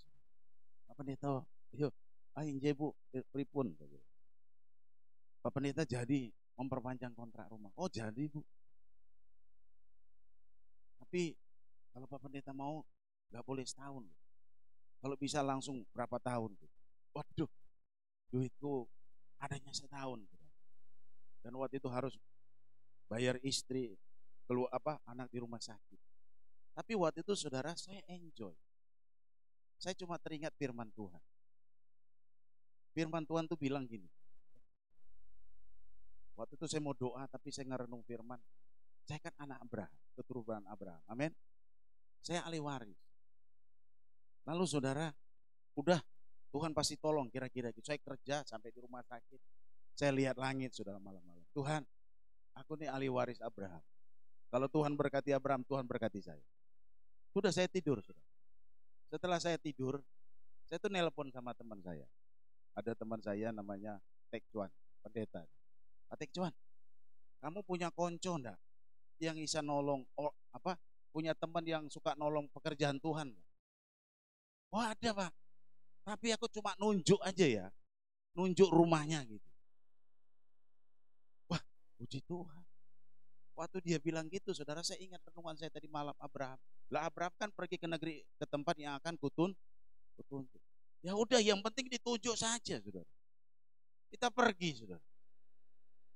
Pak Pendeta, yuk, ayo Bu, pripun. Pak Pendeta jadi memperpanjang kontrak rumah. Oh jadi Bu. Tapi kalau Pak Pendeta mau, gak boleh setahun. Kalau bisa langsung berapa tahun. Waduh, duitku adanya setahun. Dan waktu itu harus bayar istri, keluar anak di rumah sakit. Tapi waktu itu saudara, saya enjoy. Saya cuma teringat firman Tuhan. Firman Tuhan tuh bilang gini. Waktu itu saya mau doa, tapi saya ngerenung firman. Saya kan anak Abraham, keturunan Abraham. Amin. Saya ahli waris. Lalu saudara, udah Tuhan pasti tolong kira-kira gitu. Saya kerja sampai di rumah sakit. Saya lihat langit saudara malam-malam. Tuhan, aku nih ahli waris Abraham. Kalau Tuhan berkati Abraham, Tuhan berkati saya. Sudah saya tidur, saudara. Setelah saya tidur, saya tuh nelpon sama teman saya. Ada teman saya namanya Tek Cuan, pendeta. Pak Tek Cuan, kamu punya konco enggak yang bisa nolong punya teman yang suka nolong pekerjaan Tuhan? Wah, ada Pak. Tapi aku cuma nunjuk aja ya. Nunjuk rumahnya gitu. Wah, puji Tuhan. Waktu dia bilang gitu, saudara, saya ingat renungan saya tadi malam Abraham. Lah Abraham kan pergi ke negeri, ke tempat yang akan kutunjuk. Ya udah, yang penting ditunjuk saja, saudara. Kita pergi, saudara.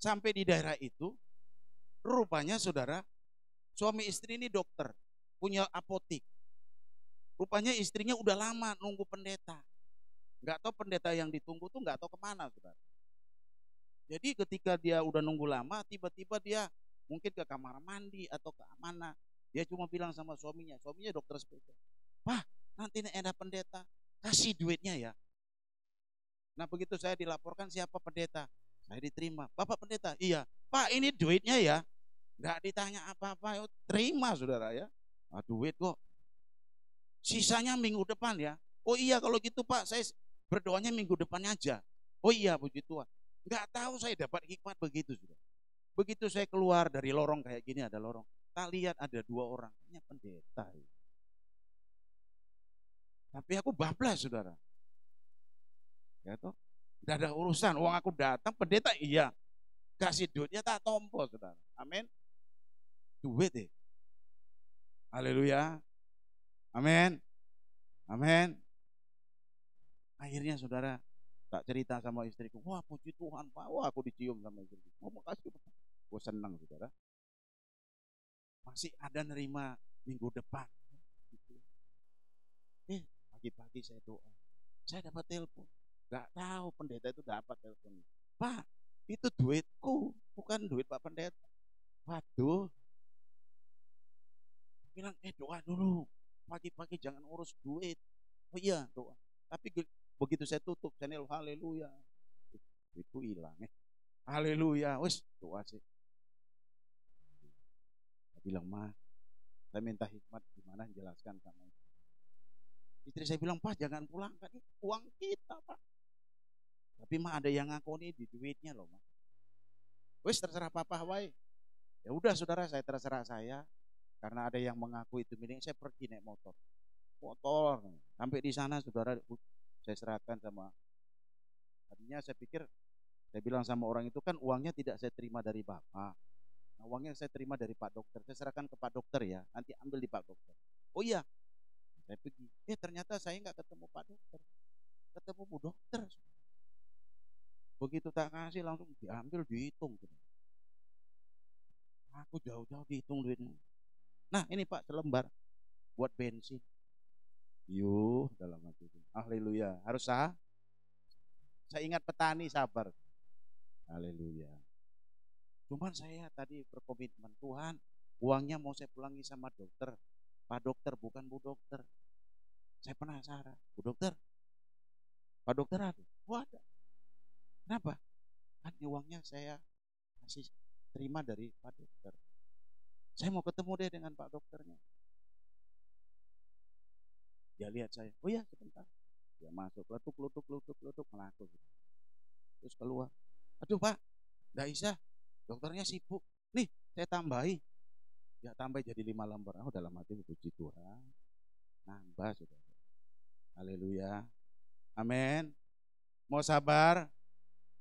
Sampai di daerah itu, rupanya saudara, suami istri ini dokter, punya apotik. Rupanya istrinya udah lama nunggu pendeta. Nggak tahu pendeta yang ditunggu tuh nggak tahu kemana, saudara. Jadi ketika dia udah nunggu lama, tiba-tiba dia mungkin ke kamar mandi atau ke mana. Dia cuma bilang sama suaminya dokter spesial. Wah, nanti ada pendeta, kasih duitnya ya. Nah begitu saya dilaporkan siapa pendeta, saya diterima. Bapak pendeta, iya. Pak ini duitnya ya. Nggak ditanya apa-apa, terima saudara ya. Ah, duit kok. Sisanya minggu depan ya. Oh iya kalau gitu Pak, saya berdoanya minggu depan aja. Oh iya puji Tuhan. Nggak tahu saya dapat hikmat begitu saudara. Begitu saya keluar dari lorong kayak gini, ada lorong. Tak lihat ada 2 orang, hanya pendeta. Tapi aku bablas, saudara. Ya toh, tidak ada urusan. Uang aku datang, pendeta iya. Kasih duitnya tak tompo, saudara. Amin. Duit deh. Haleluya. Amin. Amin. Akhirnya saudara, tak cerita sama istriku. Wah, puji Tuhan, Pak. Wah, aku dicium sama istriku. Oh, makasih, Pak. Gue senang, saudara. Masih ada nerima minggu depan. Gitu. Pagi-pagi saya doa. Saya dapat telepon. Gak tahu pendeta itu dapat telepon. Pak, itu duitku, bukan duit Pak Pendeta. Waduh. Bilang, doa dulu. Pagi-pagi jangan urus duit. Oh iya, doa. Tapi begitu saya tutup channel, haleluya. Itu hilang. Haleluya. Wes, doa sih. Saya bilang, Ma, saya minta hikmat gimana jelaskan sama istri. Istri saya bilang, Pak jangan pulang, kan ini uang kita, Pak. Tapi mah ada yang ngakoni di duitnya loh, Ma. Wes terserah Papa, wai. Ya udah saudara, saya terserah saya. Karena ada yang mengaku itu milik saya, pergi naik motor. Sampai di sana saudara, saya serahkan sama. Tadinya saya pikir, saya bilang sama orang itu kan uangnya tidak saya terima dari Bapak. Nah, uangnya saya terima dari Pak Dokter. Saya serahkan ke Pak Dokter ya, nanti ambil di Pak Dokter. Oh iya, saya pergi. Ternyata saya nggak ketemu Pak Dokter, ketemu Bu Dokter. Begitu tak kasih langsung diambil, dihitung. Aku jauh-jauh dihitung duitnya. Nah ini Pak selembar buat bensin. Yuh dalam hati. Haleluya. Harus sah. Saya ingat petani sabar. Haleluya. Cuman saya tadi berkomitmen, Tuhan uangnya mau saya pulangi sama dokter. Pak Dokter bukan Bu Dokter. Saya penasaran. Bu Dokter, Pak Dokter ada? Oh ada. Kenapa? Kan uangnya saya masih terima dari Pak Dokter. Saya mau ketemu deh dengan Pak Dokternya. Dia lihat saya, oh ya sebentar. Dia masuk, letuk, melaku. Terus keluar. Aduh Pak, nggak bisa. Dokternya sibuk. Nih, saya tambahi. Ya tambah jadi 5 lembar. Oh dalam hati puji Tuhan. Nambah sudah. Haleluya. Amin. Mau sabar?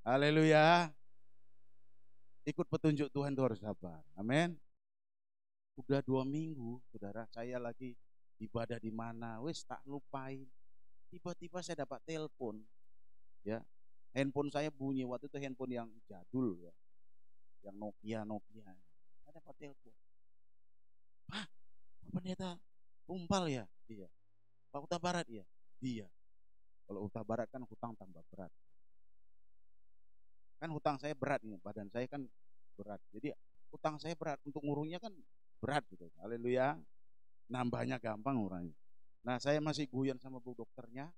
Haleluya. Ikut petunjuk Tuhan itu harus sabar. Amin. Udah 2 minggu, saudara, saya lagi ibadah di mana, wes tak lupain. Tiba-tiba saya dapat telepon, ya, handphone saya bunyi waktu itu handphone yang jadul ya, yang Nokia. Saya dapat telepon, Pak Pendeta Umpal ya, iya. Pak Huta Barat ya, iya. Kalau Huta Barat kan hutang tambah berat. Kan hutang saya berat ini, badan saya kan berat, jadi hutang saya berat untuk ngurungnya kan berat gitu. Haleluya. Nambahnya gampang orangnya. Nah saya masih guyon sama Bu Dokternya.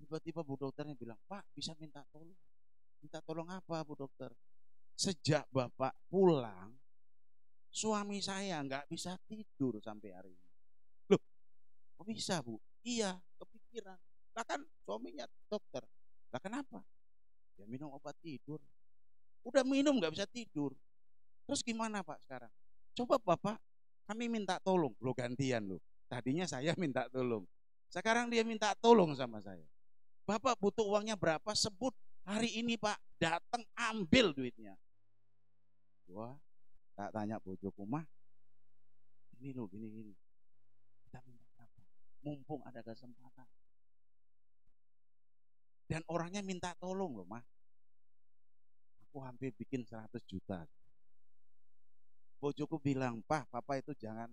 Tiba-tiba Bu Dokternya bilang, Pak bisa minta tolong. Minta tolong apa Bu Dokter? Sejak Bapak pulang, suami saya nggak bisa tidur sampai hari ini. Loh, kok bisa Bu? Iya, kepikiran. Lah kan suaminya dokter. Lah kenapa? Ya minum obat tidur. Udah minum nggak bisa tidur. Terus gimana Pak sekarang? Coba Bapak, kami minta tolong. Lo gantian lo. Tadinya saya minta tolong. Sekarang dia minta tolong sama saya. Bapak butuh uangnya berapa? Sebut hari ini Pak. Datang ambil duitnya. Wah, tak tanya bojoku mah. Ini lo gini. Kita minta berapa? Mumpung ada kesempatan. Dan orangnya minta tolong loh mah. Aku hampir bikin 100 juta. Bojoku bilang, Pak, Papa itu jangan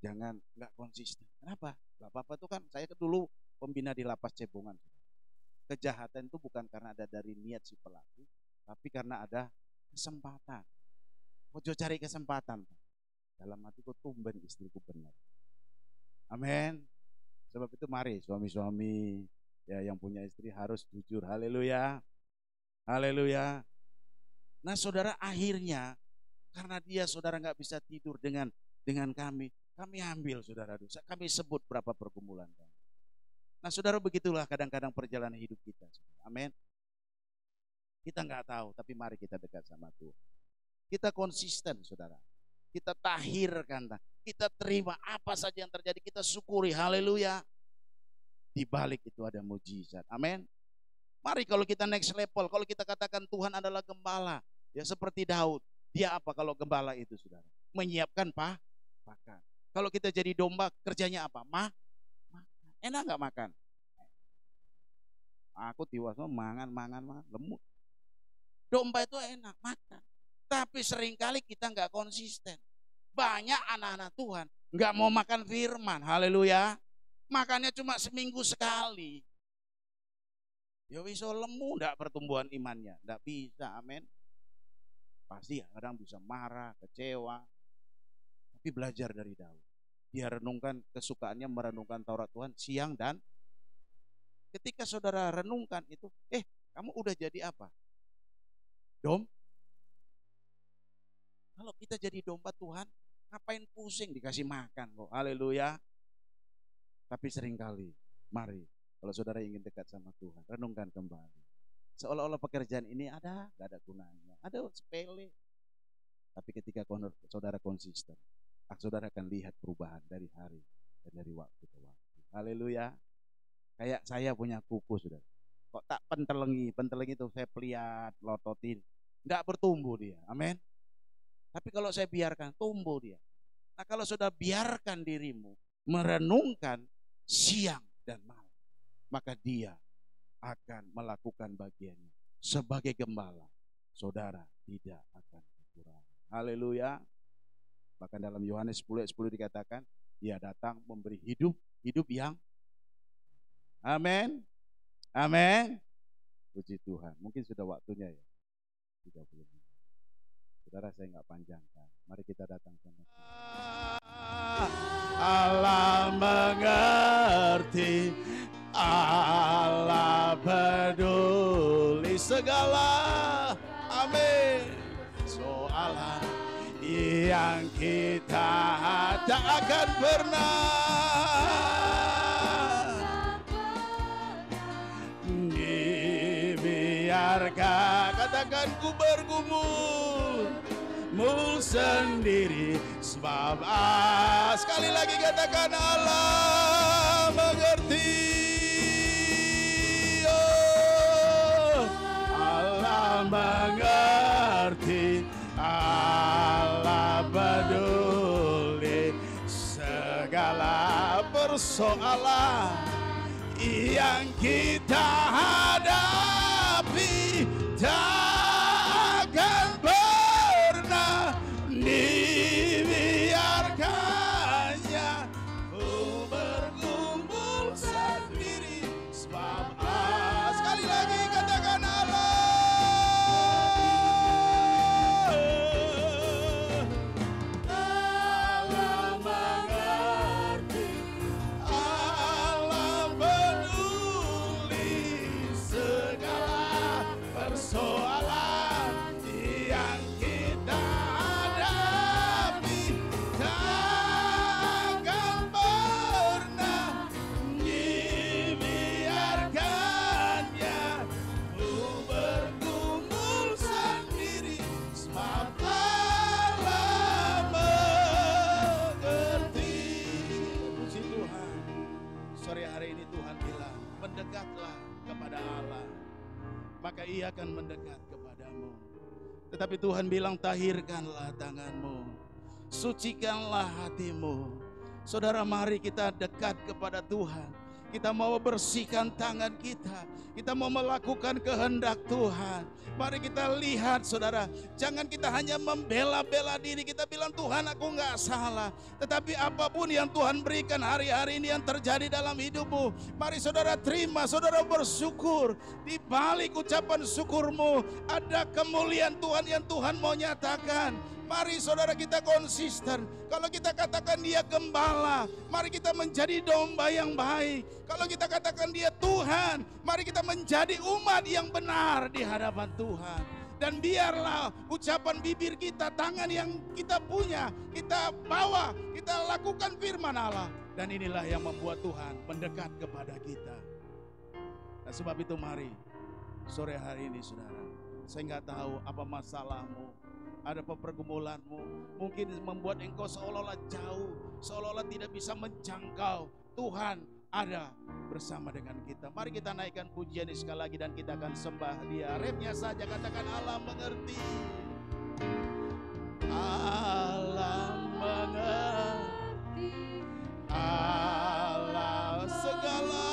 nggak konsisten. Kenapa? Lah Papa itu kan saya dulu pembina di lapas Cebongan. Kejahatan itu bukan karena ada dari niat si pelaku, tapi karena ada kesempatan. Bojo cari kesempatan. Dalam hatiku tumben istriku benar. Amin. Sebab itu mari suami-suami ya yang punya istri harus jujur. Haleluya. Haleluya. Nah saudara akhirnya karena dia saudara nggak bisa tidur dengan kami ambil saudara dosa. Kami sebut berapa pergumulan kami. Nah saudara begitulah kadang-kadang perjalanan hidup kita. Amin. Kita nggak tahu tapi mari kita dekat sama Tuhan. Kita konsisten saudara. kita tahirkan, kita terima apa saja yang terjadi, kita syukuri, haleluya. Di balik itu ada mujizat, amin. Mari kalau kita next level, kalau kita katakan Tuhan adalah gembala, ya seperti Daud. Dia apa kalau gembala itu, saudara? Menyiapkan pakan. Kalau kita jadi domba, kerjanya apa? Makan. Enak nggak makan? Aku tiwas mangan, lemut. Domba itu enak makan, tapi seringkali kita nggak konsisten. Banyak anak-anak Tuhan nggak mau makan firman, haleluya. Makannya cuma seminggu sekali. Ya bisa lemu, nggak pertumbuhan imannya, nggak bisa, amin. Pasti kadang bisa marah, kecewa. Tapi belajar dari Daud. Dia renungkan kesukaannya, merenungkan Taurat Tuhan siang dan ketika saudara renungkan itu, kamu udah jadi apa? Kalau kita jadi domba Tuhan, ngapain pusing dikasih makan kok, haleluya. Tapi seringkali, mari kalau saudara ingin dekat sama Tuhan, renungkan kembali. Seolah-olah pekerjaan ini gak ada gunanya, ada sepele. Tapi ketika saudara konsisten, saudara akan lihat perubahan dari hari dan dari waktu ke waktu. Haleluya. Kayak saya punya kuku, saudara. Kok tak pentelengi itu saya pelihat, lototin, nggak bertumbuh dia, amin. Tapi kalau saya biarkan, tumbuh dia. Nah kalau sudah biarkan dirimu merenungkan siang dan malam, maka dia akan melakukan bagiannya. Sebagai gembala, saudara tidak akan kekurangan. Haleluya. Bahkan dalam Yohanes 10 ayat 10 dikatakan, dia datang memberi hidup yang amin. Amin. Puji Tuhan. Mungkin sudah waktunya ya. 30 menit. Saudara, saya nggak panjangkan. Mari kita datang sama Tuhan. Allah mengerti, Allah peduli segala, amin. Soalan yang kita tak akan pernah dibiarkan. Katakan ku bergumul sendiri sebab sekali lagi katakan Allah mengerti. Allah mengerti, Allah peduli segala persoalan yang kita hadapi. Takkan pernah dibiarkannya ku bergumul sendiri sebab sekali lagi katakan Allah mengerti, Allah peduli segala persoalan yang kita hadapi. Takkan pernah dibiarkannya ku bergumul sendiri sebab Allah mengerti. Puji Tuhan. Sore hari ini Tuhan bilang, mendekatlah kepada Allah, maka Ia akan mendekat kepadamu. Tetapi Tuhan bilang, tahirkanlah tanganmu, sucikanlah hatimu. Saudara, mari kita dekat kepada Tuhan. Kita mau bersihkan tangan kita. Kita mau melakukan kehendak Tuhan. Mari kita lihat, saudara. Jangan kita hanya membela-bela diri. Kita bilang, Tuhan aku gak salah. Tetapi apapun yang Tuhan berikan hari-hari ini yang terjadi dalam hidupmu, mari saudara terima, saudara bersyukur. Di balik ucapan syukurmu ada kemuliaan Tuhan yang Tuhan mau nyatakan. Mari saudara kita konsisten. Kalau kita katakan dia gembala, mari kita menjadi domba yang baik. Kalau kita katakan dia Tuhan, mari kita menjadi umat yang benar di hadapan Tuhan. Dan biarlah ucapan bibir kita, tangan yang kita punya, kita bawa, kita lakukan firman Allah. Dan inilah yang membuat Tuhan mendekat kepada kita. Nah, sebab itu mari sore hari ini saudara, saya nggak tahu apa masalahmu, ada pergumulanmu, mungkin membuat engkau seolah-olah jauh, seolah-olah tidak bisa menjangkau. Tuhan ada bersama dengan kita. Mari kita naikkan pujian ini sekali lagi dan kita akan sembah Dia. Refnya saja katakan Allah mengerti. Allah mengerti, Allah segala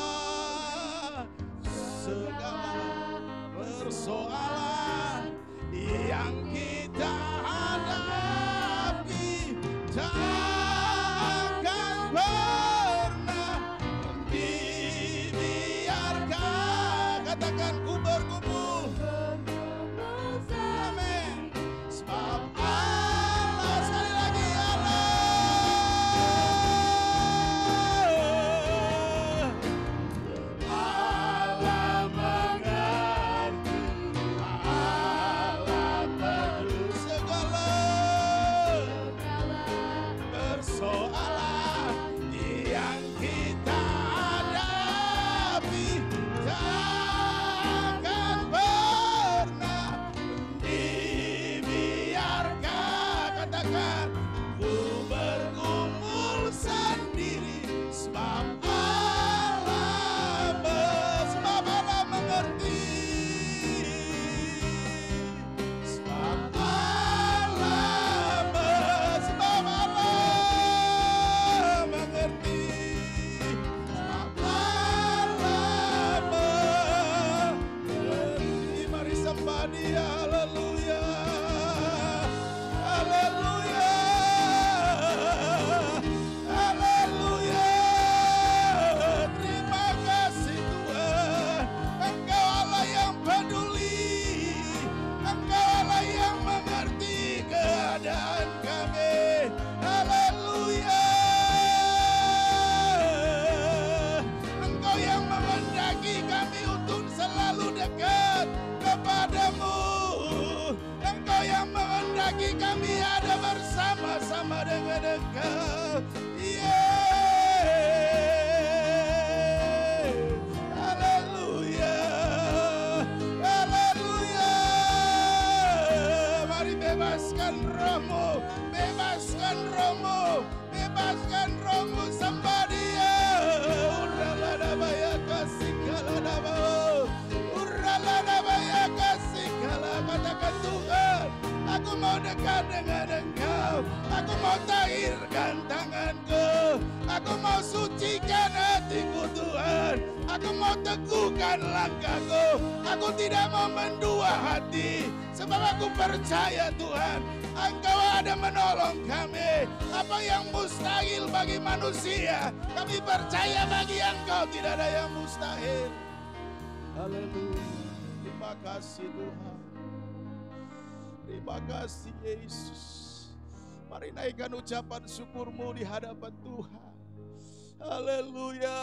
persoalan yang kita hadapi takkan pernah dibiarkan. Katakan ku bergumul, amin. Sebab Allah, sekali lagi Allah mengerti, Allah peduli segala persoalan yang kita hadapi takkan pernah dibiarkan. Katakan ku bergumul sendiri sebab Allah mengerti, sebab Allah mengerti, sebab Allah mengerti. Mari sembah Dia, haleluya, haleluya, haleluya. Terima kasih Tuhan, Engkau Allah yang peduli, Engkau Allah yang mengerti keadaan kami. Haleluya. Engkau yang menghendaki kami untuk selalu dekat kepadamu. Engkau yang menghendaki kami ada bersama-sama dengan Engkau. Haleluya, haleluya. Mari bebaskan rohmu, bebaskan rohmu, bebaskan rohmu, sembah Dia. Uraladabaya kasih kaladabao, uraladabaya kasih kala. Katakan Tuhan, aku mau dekat dengan Engkau, aku mau tahirkan tanganku, aku mau sucikan hatiku Tuhan, aku mau teguhkan langkahku, aku tidak mau mendua hati, sebab aku percaya Tuhan, Engkau ada menolong kami. Apa yang mustahil bagi manusia, kami percaya bagi Engkau tidak ada yang mustahil. Haleluya. Terima kasih Tuhan, terima kasih Yesus. Mari naikkan ucapan syukurmu di hadapan Tuhan. Haleluya.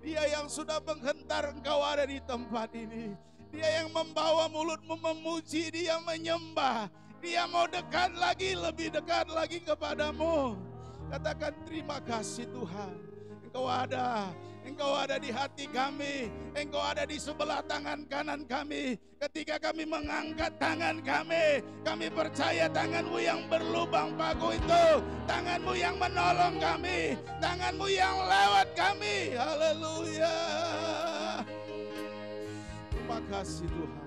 Dia yang sudah menghentar engkau ada di tempat ini. Dia yang membawa mulutmu memuji, Dia menyembah. Dia mau dekat lagi, lebih dekat lagi kepadamu. Katakan terima kasih Tuhan. Engkau ada di hati kami. Engkau ada di sebelah tangan kanan kami. Ketika kami mengangkat tangan kami percaya tangan-Mu yang berlubang paku itu, tangan-Mu yang menolong kami, tangan-Mu yang lewat kami. Haleluya. Terima kasih Tuhan.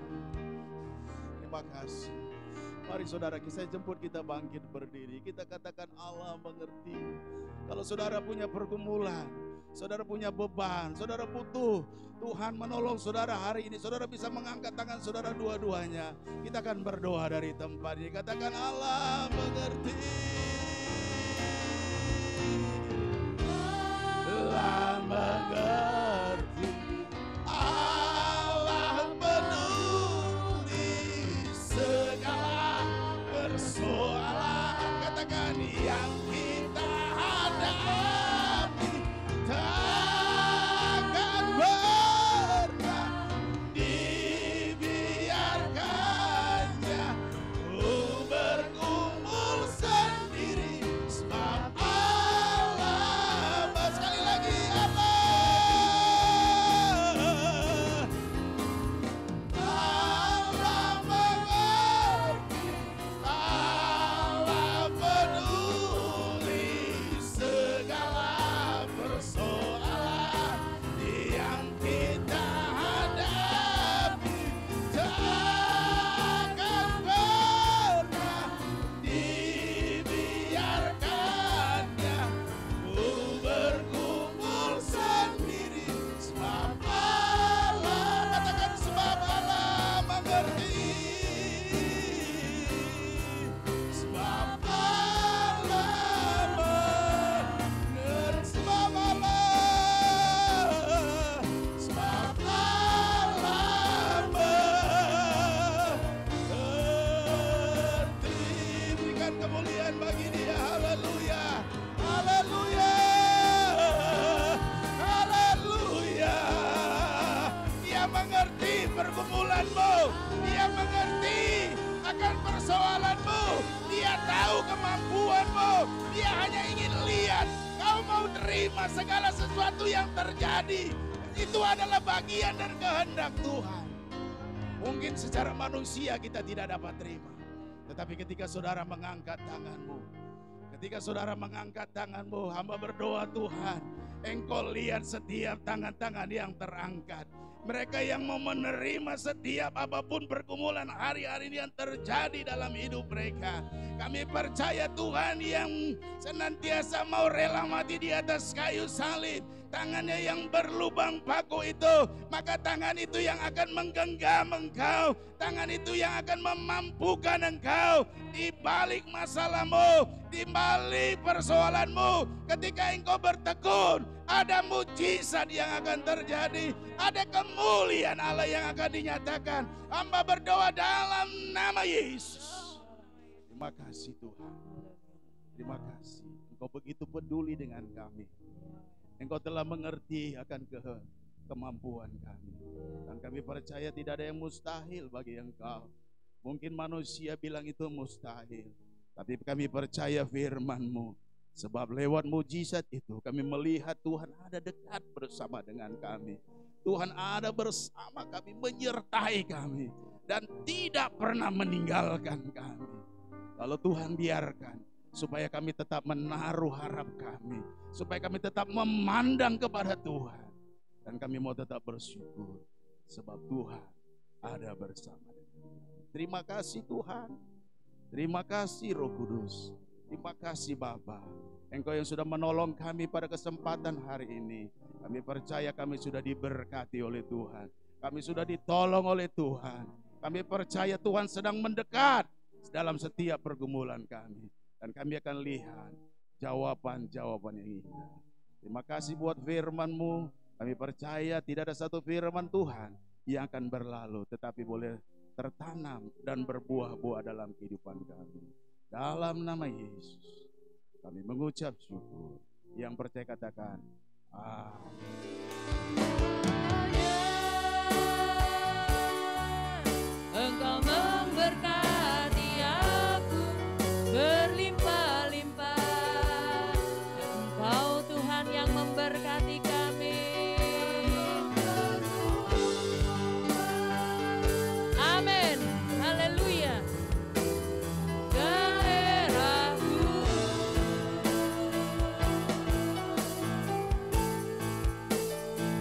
Terima kasih. Mari saudara, saya jemput kita bangkit berdiri. Kita katakan Allah mengerti. Kalau saudara punya pergumulan, saudara punya beban, saudara butuh Tuhan menolong saudara hari ini, saudara bisa mengangkat tangan saudara dua-duanya. Kita akan berdoa dari tempat ini. Katakan Allah mengerti. Allah mengerti. Allah peduli segala persoalan. Katakan yang kita hadapi takkan pernah dibiarkannya. Ku bergumul sendiri sebab Allah. Sekali lagi Allah. Allah mengerti. Dia hanya ingin lihat kau mau terima segala sesuatu yang terjadi. Itu adalah bagian dan kehendak Tuhan. Mungkin secara manusia kita tidak dapat terima. Tetapi ketika saudara mengangkat tanganmu, hamba berdoa, Tuhan, Engkau lihat setiap tangan-tangan yang terangkat. Mereka yang mau menerima setiap apapun pergumulan hari-hari yang terjadi dalam hidup mereka. Kami percaya Tuhan yang senantiasa mau rela mati di atas kayu salib. Tangannya yang berlubang paku itu, maka tangan itu yang akan menggenggam engkau. Tangan itu yang akan memampukan engkau di balik masalahmu, di balik persoalanmu. Ketika engkau bertekun, ada mujizat yang akan terjadi, ada kemuliaan Allah yang akan dinyatakan. Hamba berdoa dalam nama Yesus. Terima kasih Tuhan. Terima kasih. Engkau begitu peduli dengan kami. Engkau telah mengerti akan kemampuan kami. Dan kami percaya tidak ada yang mustahil bagi Engkau. Mungkin manusia bilang itu mustahil, tapi kami percaya firman-Mu. Sebab lewat mujizat itu kami melihat Tuhan ada dekat bersama dengan kami. Tuhan ada bersama kami, menyertai kami, dan tidak pernah meninggalkan kami. Lalu Tuhan biarkan supaya kami tetap menaruh harap kami, supaya kami tetap memandang kepada Tuhan, dan kami mau tetap bersyukur sebab Tuhan ada bersama dengan kami. Terima kasih Tuhan, terima kasih Roh Kudus, terima kasih Bapa. Engkau yang sudah menolong kami pada kesempatan hari ini. Kami percaya kami sudah diberkati oleh Tuhan, kami sudah ditolong oleh Tuhan. Kami percaya Tuhan sedang mendekat dalam setiap pergumulan kami. Dan kami akan lihat jawaban-jawaban yang indah. Terima kasih buat firman-Mu. Kami percaya tidak ada satu firman Tuhan yang akan berlalu, tetapi boleh tertanam dan berbuah-buah dalam kehidupan kami. Dalam nama Yesus kami mengucap syukur. Yang percaya katakan amin. Engkau memberkati aku berlimpah-limpah. Engkau Tuhan yang memberkati kami. Amin. Haleluya. Daerahku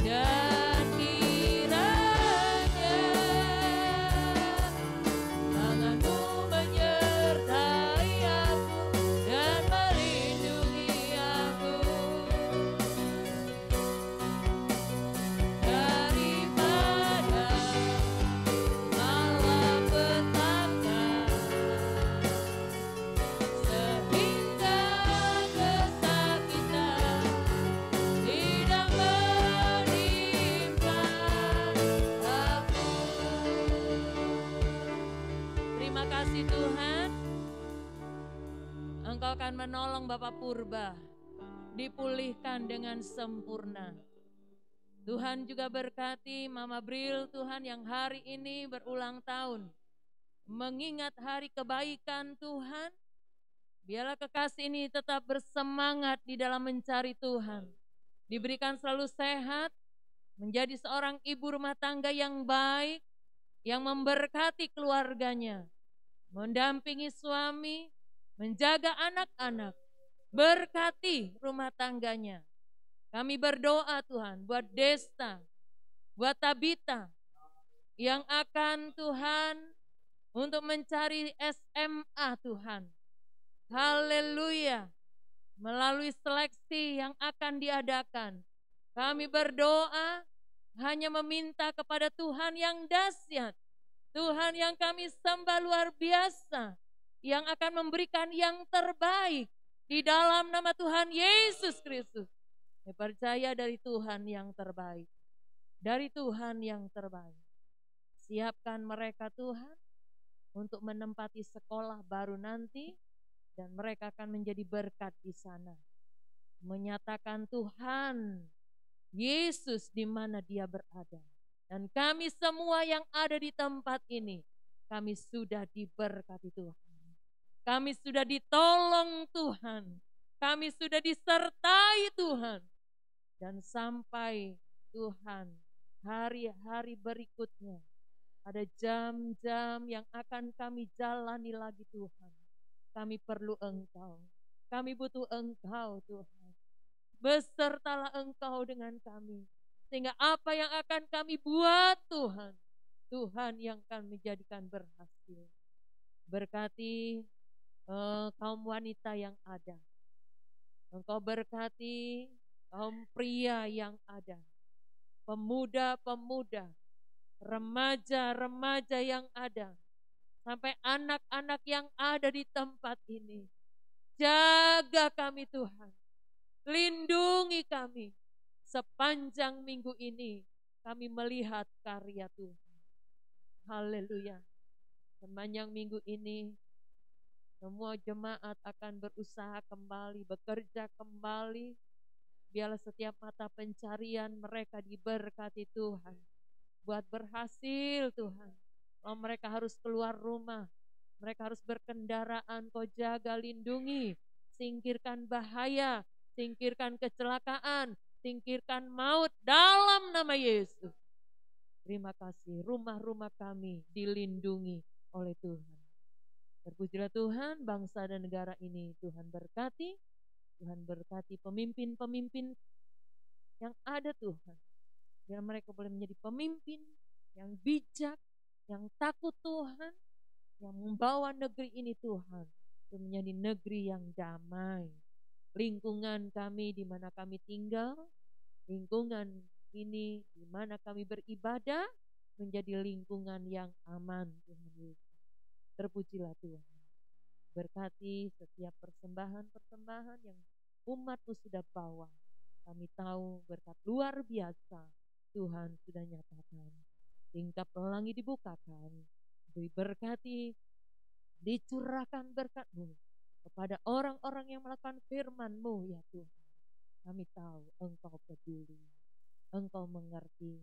dan kiranya tanganmu menyertai aku dan melindungi aku daripada malapetaka, sehingga kesakitan tidak menimpa aku. Terima kasih Tuhan, Engkau akan menolong Bapak Purba dipulihkan dengan sempurna. Tuhan juga berkati Mama Bril Tuhan yang hari ini berulang tahun, mengingat hari kebaikan Tuhan. Biarlah kekasih ini tetap bersemangat di dalam mencari Tuhan, diberikan selalu sehat, menjadi seorang ibu rumah tangga yang baik, yang memberkati keluarganya, mendampingi suami, menjaga anak-anak, berkati rumah tangganya. Kami berdoa Tuhan buat Desta, buat Tabita yang akan Tuhan untuk mencari SMA Tuhan. Haleluya. Melalui seleksi yang akan diadakan, kami berdoa hanya meminta kepada Tuhan yang dahsyat, Tuhan yang kami sembah luar biasa, yang akan memberikan yang terbaik di dalam nama Tuhan Yesus Kristus. Saya percaya dari Tuhan yang terbaik, dari Tuhan yang terbaik. Siapkan mereka Tuhan untuk menempati sekolah baru nanti, dan mereka akan menjadi berkat di sana. Menyatakan Tuhan Yesus di mana dia berada. Dan kami semua yang ada di tempat ini, kami sudah diberkati Tuhan. Kami sudah ditolong Tuhan. kami sudah disertai Tuhan. Dan sampai Tuhan hari-hari berikutnya, ada jam-jam yang akan kami jalani lagi Tuhan. Kami perlu Engkau. Kami butuh Engkau Tuhan. Besertalah Engkau dengan kami. Sehingga apa yang akan kami buat Tuhan, Tuhan yang akan menjadikan berhasil. Berkati kaum wanita yang ada. Engkau berkati kaum pria yang ada. Pemuda-pemuda, remaja-remaja yang ada. Sampai anak-anak yang ada di tempat ini. Jaga kami Tuhan. Lindungi kami. Sepanjang minggu ini kami melihat karya Tuhan. Haleluya. Sepanjang minggu ini semua jemaat akan berusaha kembali, bekerja kembali. Biarlah setiap mata pencarian mereka diberkati Tuhan. Buat berhasil Tuhan. Kalau mereka harus keluar rumah, mereka harus berkendaraan, Kau jaga, lindungi. Singkirkan bahaya, singkirkan kecelakaan, singkirkan maut dalam nama Yesus. Terima kasih, rumah-rumah kami dilindungi oleh Tuhan. Terpujilah Tuhan, bangsa dan negara ini Tuhan berkati. Tuhan berkati pemimpin-pemimpin yang ada Tuhan. Biar mereka boleh menjadi pemimpin yang bijak, yang takut Tuhan, yang membawa negeri ini Tuhan untuk menjadi negeri yang damai. Lingkungan kami di mana kami tinggal, lingkungan ini di mana kami beribadah menjadi lingkungan yang aman Tuhan Yesus. Terpujilah Tuhan. Berkati setiap persembahan-persembahan yang umat-Mu sudah bawa. Kami tahu berkat luar biasa Tuhan sudah nyatakan. Tingkap pelangi dibukakan. Diberkati, dicurahkan berkat-Mu kepada orang-orang yang melakukan firman-Mu ya Tuhan. Kami tahu Engkau peduli, Engkau mengerti,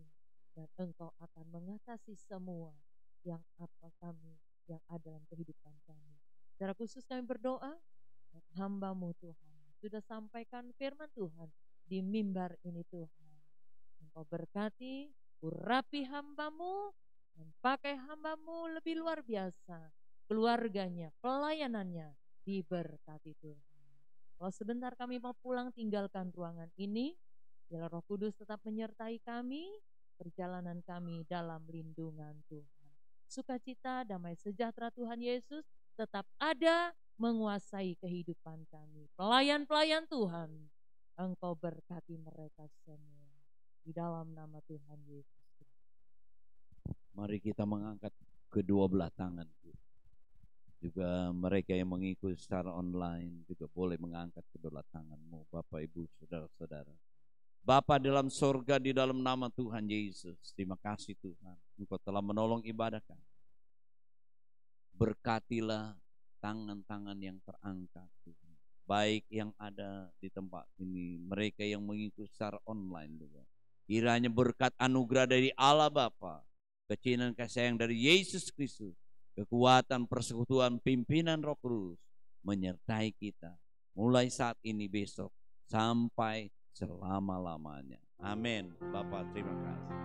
dan Engkau akan mengatasi semua yang apa kami yang ada dalam kehidupan kami. Secara khusus kami berdoa, hamba-Mu Tuhan sudah sampaikan firman Tuhan di mimbar ini Tuhan. Engkau berkati, urapi hamba-Mu, dan pakai hamba-Mu lebih luar biasa. Keluarganya, pelayanannya diberkati Tuhan. Kalau sebentar kami mau pulang tinggalkan ruangan ini, biar Roh Kudus tetap menyertai kami, perjalanan kami dalam lindungan Tuhan. Sukacita, damai sejahtera Tuhan Yesus tetap ada menguasai kehidupan kami. Pelayan-pelayan Tuhan, Engkau berkati mereka semua. Di dalam nama Tuhan Yesus. Mari kita mengangkat kedua belah tangan. Juga mereka yang mengikuti secara online juga boleh mengangkat kedua belah tanganmu, Bapak, Ibu, Saudara-saudara. Bapa dalam surga, di dalam nama Tuhan Yesus, terima kasih Tuhan, Engkau telah menolong ibadah kami. Berkatilah tangan-tangan yang terangkat Tuhan, baik yang ada di tempat ini, mereka yang mengikuti secara online juga. Kiranya berkat anugerah dari Allah Bapa, kecintaan kasih sayang dari Yesus Kristus, kekuatan persekutuan pimpinan Roh Kudus menyertai kita mulai saat ini, besok, sampai selama-lamanya. Amin. Bapak, terima kasih.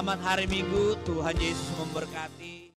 Selamat hari Minggu, Tuhan Yesus memberkati.